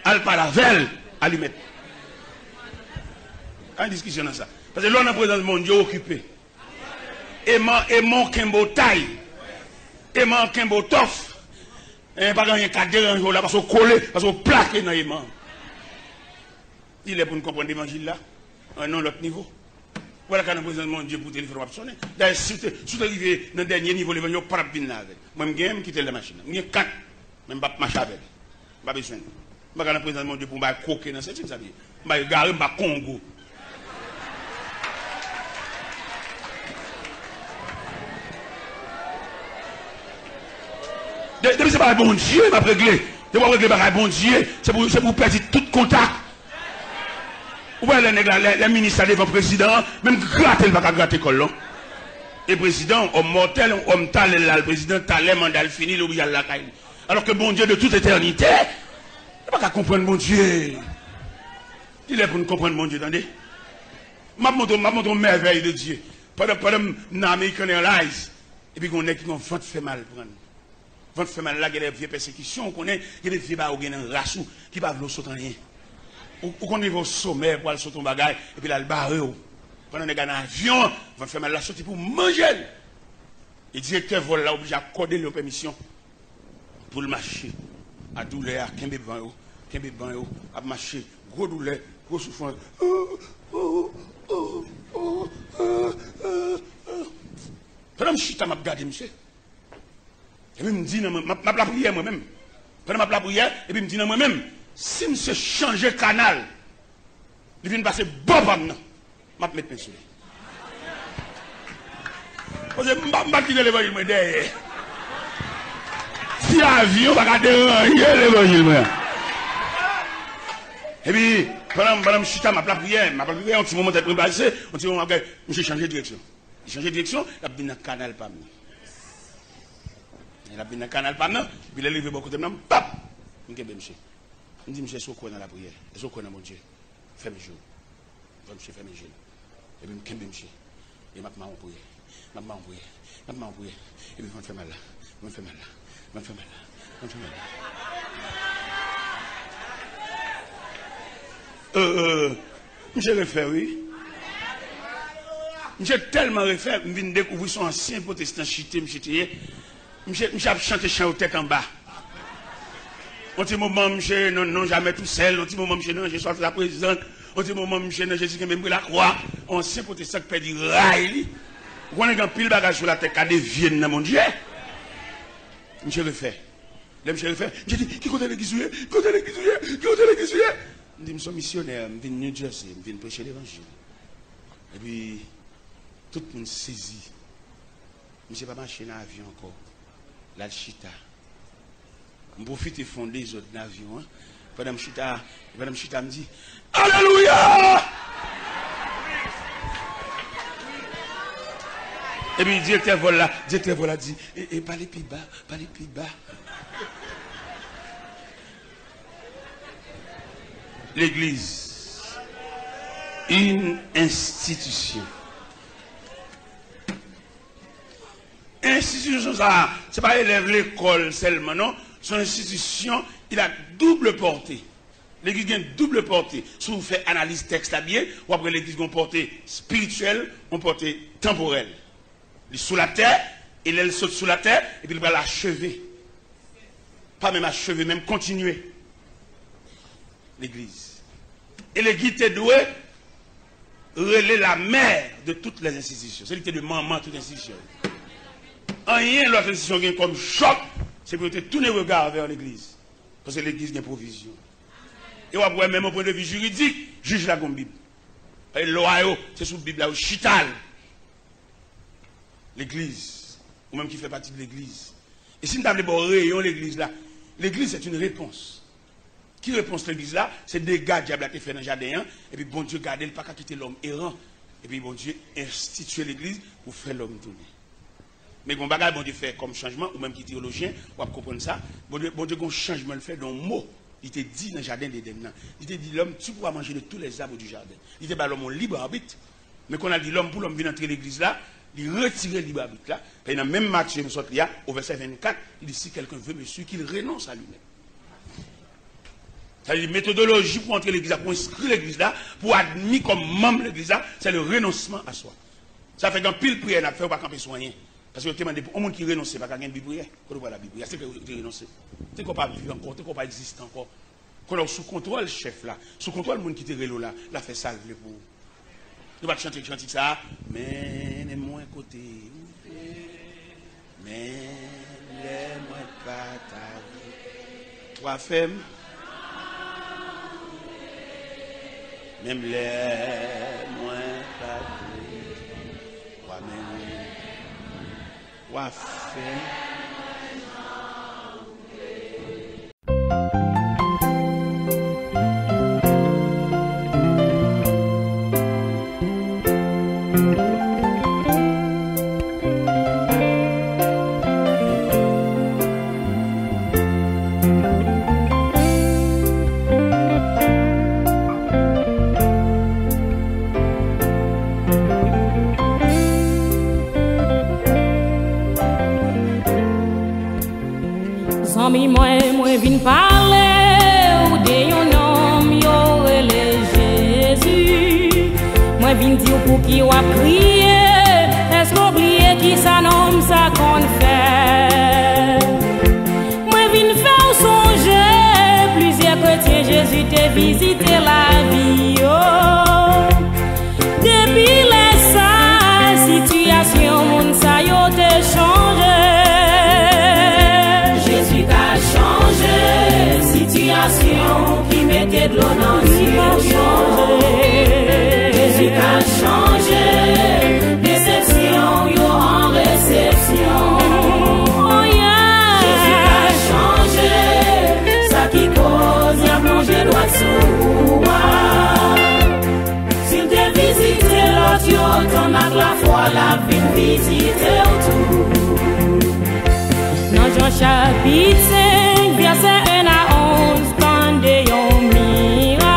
Speaker 2: à la velle, allumette. Une discussion dans ça. Parce que là, on a présence de mon Dieu occupé. Et mon Kembo taille. Et mon Kembo tof. Et pas gagner qu'à déranger là, parce qu'on collé, parce qu'on plaqué dans l'aimant. Il est pour nous comprendre l'évangile là, à un autre niveau. Voilà quand nous présentons mon Dieu pour téléphone sonner. D'ailleurs, si tu arrives dans le dernier niveau, l'évangile, il n'y a pas de bin là. Moi, je vais quitter la machine. Je vais 4, même pas marcher avec. Je n'ai pas besoin. Je vais présenter mon Dieu pour me croquer dans cette chose. Je vais garer ma Congo. Depuis c'est pas bon Dieu, il m'a réglé. Je vais régler par bon Dieu. C'est pour perdre tout contact. Vous voyez les ministres devant le président, même gratter, il va pas gratter le et le président, homme mortel, homme talent là, le président talent, mandat fini, l'oblige à la caille. Alors que bon Dieu de toute éternité, il ne va pas comprendre bon Dieu. Il est pour nous comprendre bon Dieu, attendez. Je montre une merveille de Dieu. Pendant l'American Airlines, et puis on est qui ont fait mal prendre. Votre fait mal là, il y a des vieilles persécutions, on connaît, il y a des vieux barreaux qui ont un rassou, qui ne peuvent pas sauter rien. Ou qu'on est au sommet pour aller sauter un bagage, et puis là, le barreau. Pendant qu'on est dans l'avion, votre fait mal là, sorti pour manger. Et le directeur vol là, obligé à accorder leur permission pour le marcher. À douleur, à 15 ban, à marcher, gros douleur, gros souffrance. Pendant que je suis à regarder, monsieur. Et puis, je me dis, je la prière moi-même. Pendant que je la prière, et puis, je me dis, moi-même, si monsieur change de canal, il vient passer bon pour moi, je vais mettre monsieur. Parce que je ne vais pas quitter l'évangile derrière. Si l'avion va déranger l'évangile. Et puis, pendant que je suis à ma prière, un petit moment d'être passé, un petit moment, je vais changer de direction. Je change de direction, il a bien un canal par moi. Il a bien un canal par moi, puis il est levé beaucoup de temps, pap! Je dis, monsieur, est-ce qu'on est dans la prière? Est-ce qu'on est dans mon Dieu? Fais mes jours. Monsieur, fais mes jours. Et puis, je dis, monsieur, et maintenant, on prière. Maintenant, on prière. Et puis, on fait mal là. On fait mal là. Monsieur refait, oui. J'ai tellement refait, je viens de découvrir son ancien protestant chité, monsieur a chanté chant aux têtes en bas. Un petit moment, monsieur, non, jamais tout seul. Un petit moment, monsieur, non, je suis la présidente. Un petit moment, monsieur, non, Jésus qui m'a pris la croix. Ancien protestant qui perd du rail. Vous avez un pile bagage sur la tête, qui deviennent dans mon Dieu. Monsieur refait. Là, monsieur refait. J'ai dit, qui compte l'église? Je dis, je suis missionnaire, je viens de New Jersey, je viens de prêcher l'évangile. Et puis, tout le monde saisit. Je ne sais pas marcher dans l'avion encore. Là, le chita. Je profite de fonder les autres dans l'avion. Pendant que je chita me dit, Alléluia! Et puis, le directeur vol là dit, et pas les plus bas. L'église, une institution. Institution, ça, c'est pas élève l'école seulement, non. Son institution, il a double portée. L'église a une double portée. Si vous faites analyse texte là bien, ou après l'église a une portée spirituelle, une portée temporelle. Il est sous la terre, il saute sous la terre, et puis il va l'achever. Pas même achever, même continuer. L'église. Et l'église est douée, relaie la mère de toutes les institutions. C'est l'église de maman de toutes les institutions. Rien l'autre institution qui est comme choc, c'est pour tourner le regard vers l'église. Parce que l'église a une provision. Et on va même au point de vue juridique, juge la comme Bible. Et l'Ohio, c'est sous la Bible là, au chital. L'église, ou même qui fait partie de l'église. Et si nous avons des rayons l'église là, l'église c'est une réponse. Qui réponse l'église là? C'est des gars diable qui fait dans le jardin, et puis bon Dieu garde, il ne pas qu'à quitter l'homme errant. Et puis bon Dieu institue l'église pour faire l'homme tourner. Mais bon bagage bon Dieu fait comme changement, ou même qui théologien, on va comprendre ça. Bon Dieu un changement le fait dans le mot. Il te dit dans le jardin d'Éden. Il te dit l'homme, tu pourras manger de tous les arbres du jardin. Il te dit l'homme libre arbitre. Mais qu'on a dit l'homme pour l'homme venir entrer l'église là, il retire le libre arbitre là. Et dans le même Matthieu, au verset 24, il dit si quelqu'un veut monsieur qu'il renonce à lui-même. C'est-à-dire méthodologie pour entrer l'église là, pour inscrire l'église là, pour admettre comme membre l'église là, c'est le renoncement à soi. Ça fait qu'un pile prière n'a fait pas camper soigner. Parce que demandé pour un monde qui renonce, pas qu'un Bible prière. Quand on voit la Bible, c'est que renoncer. C'est qu'on pas vivre encore, c'est qu'on pas exister encore. Quand on sous contrôle chef là, sous contrôle le monde qui te relo là, la fait salver pour. Tu vas chanter ça, mais les moins côté. Mais les moins pas ta. Trois femmes. Même les moins pas ta. Trois même. Trois femmes.
Speaker 4: famille, moi vin parler ou de yon homme, yo relé Jésus. Moi vin dire pour qui ou a prié, est-ce qu'on oublie qui ça nomme ça qu'on fait? Moi vin faire songer, plusieurs chrétiens Jésus t'a visité la vie. Depuis les sa situation, moun sa yo te changé. Jésus a changé, situation qui mettait de l'eau dans le Jésus a changé, déception yo en réception. Oh yeah. Jésus a changé, ça qui cause y'a plongé droit sous. S'il te visite l'autre, yo ton a la foi la vie visiter tout. Dans Jean chapitre 5, verset 1 à 11, quand yon miracle,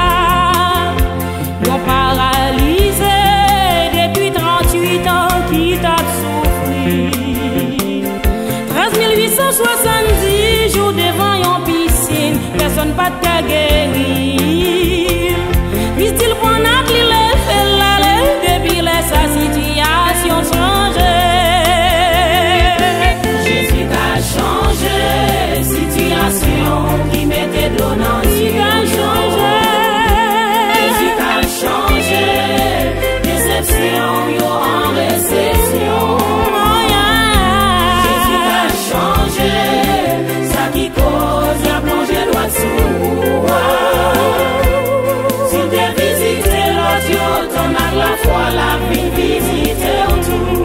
Speaker 4: yon paralysé depuis 38 ans qui t'a souffri. 13 870 jours devant yon piscine, personne pas t'a guéri. Vise-t-il pour n'a qu'il est fait l'aller depuis sa situation changée. Jésus a changé, situation qui mettait de l'eau dans le ciel. Jésus a changé, déception yo en réception. Jésus a changé, ça qui cause la plongée droit sous. S'il te visite l'autre, yo ton a la foi la vie visiter tout.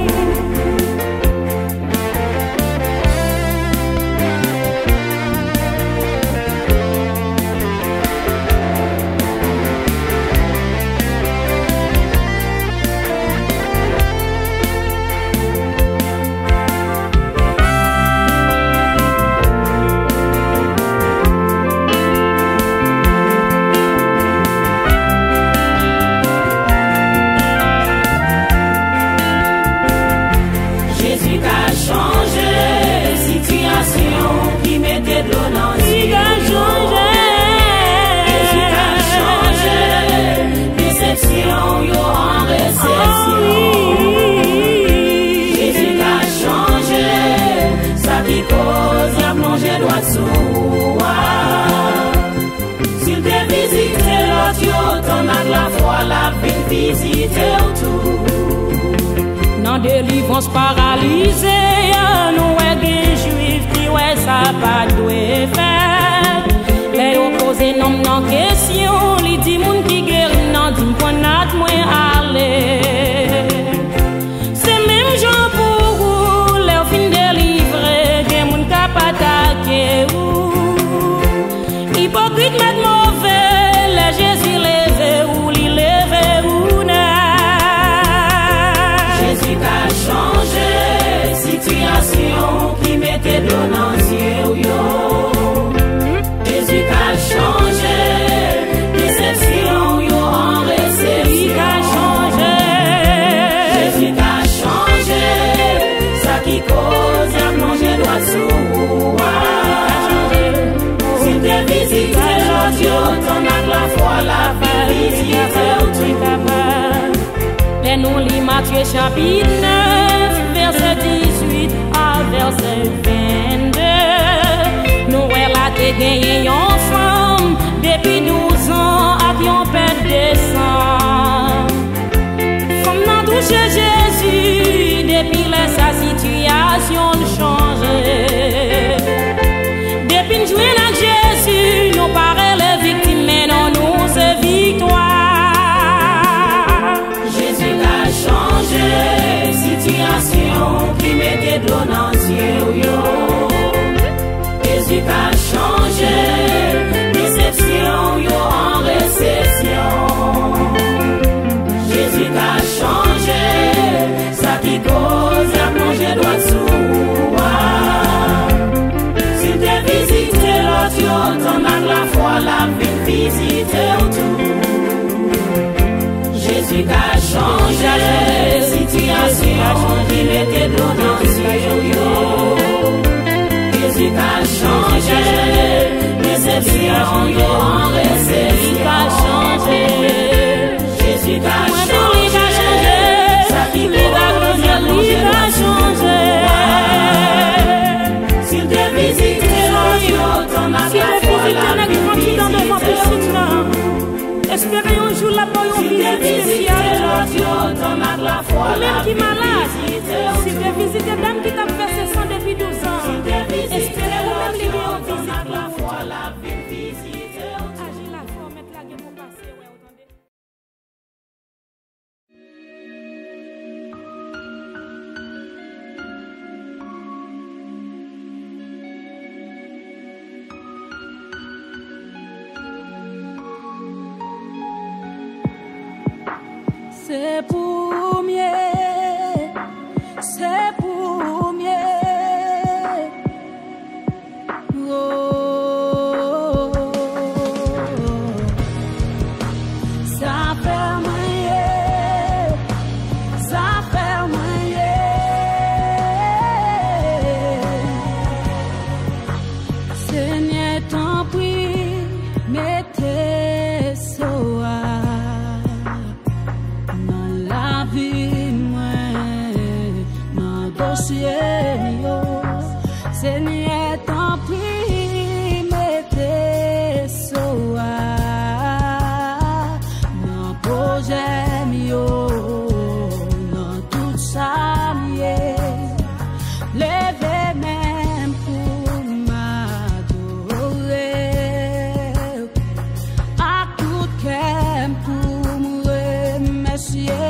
Speaker 4: S'il te visite l'autre, yo ton a la foi la vie visiter tout. Dans délivrance paralysée, nous est des juifs qui ouais ça pas doué faire. Les opposés non non question, li di moun qui guéri non di qu'on a moins aller. C'est même gens pour vous, les fin délivrer, des moun ka pas attaquer ou. Hypocrite mais mauvais, les Jésus levé ou li levé ou Jésus a changé, situation qui mettait de l'eau dans le ciel. Jésus a changé, déception yo en réception. Jésus a changé, ça qui cause la plongée droit sous. S'il te visite l'autre, yo ton a la foi la vie visiter tout. Les nous lis Matthieu chapitre 9, verset 18 à verset 22. Nous elle a te gagné yon femme depuis 12 ans à qui on perd des sang. Femme n'a touché Jésus depuis sa situation changée. Depuis nous jouons avec Jésus, nous paraît les victimes mais non nous c'est victoire. Jésus a changé, situation qui mettait de l'eau dans le ciel. Jésus a changé, déception yo en réception. Jésus a changé, ça qui cause la plongée droit sous. S'il te visite l'autre, yo ton a la foi la vie visiter tout. Jésus a changé, situation qui mettait de l'eau dans le ciel. Jésus a changé. Jésus a changé, Jésus a changé, Jésus a changé, sa vie a changé. S'il te visite, t'en as la foi, la vie espérez un jour la bonne visite spéciale. Même qui malade, si tu visites dame qui t'a fait ses soins depuis 12 ans, espérez ou même les bien visite la foi, la visite. Agir la foi, mettre la gueule pour passer. C'est pour mieux, c'est pour mieux. Oh, ça fait moyen, ça fait moyen. Seigneur, t'en prie, mettez soa. Seigneur, t'en prie, mettez soa dans projet mio, dans tout ça mieux, levez même pour m'adorer, à tout cœur pour me remercier,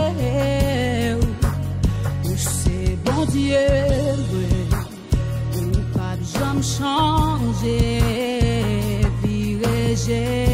Speaker 4: c'est bon Dieu. Changer, virer.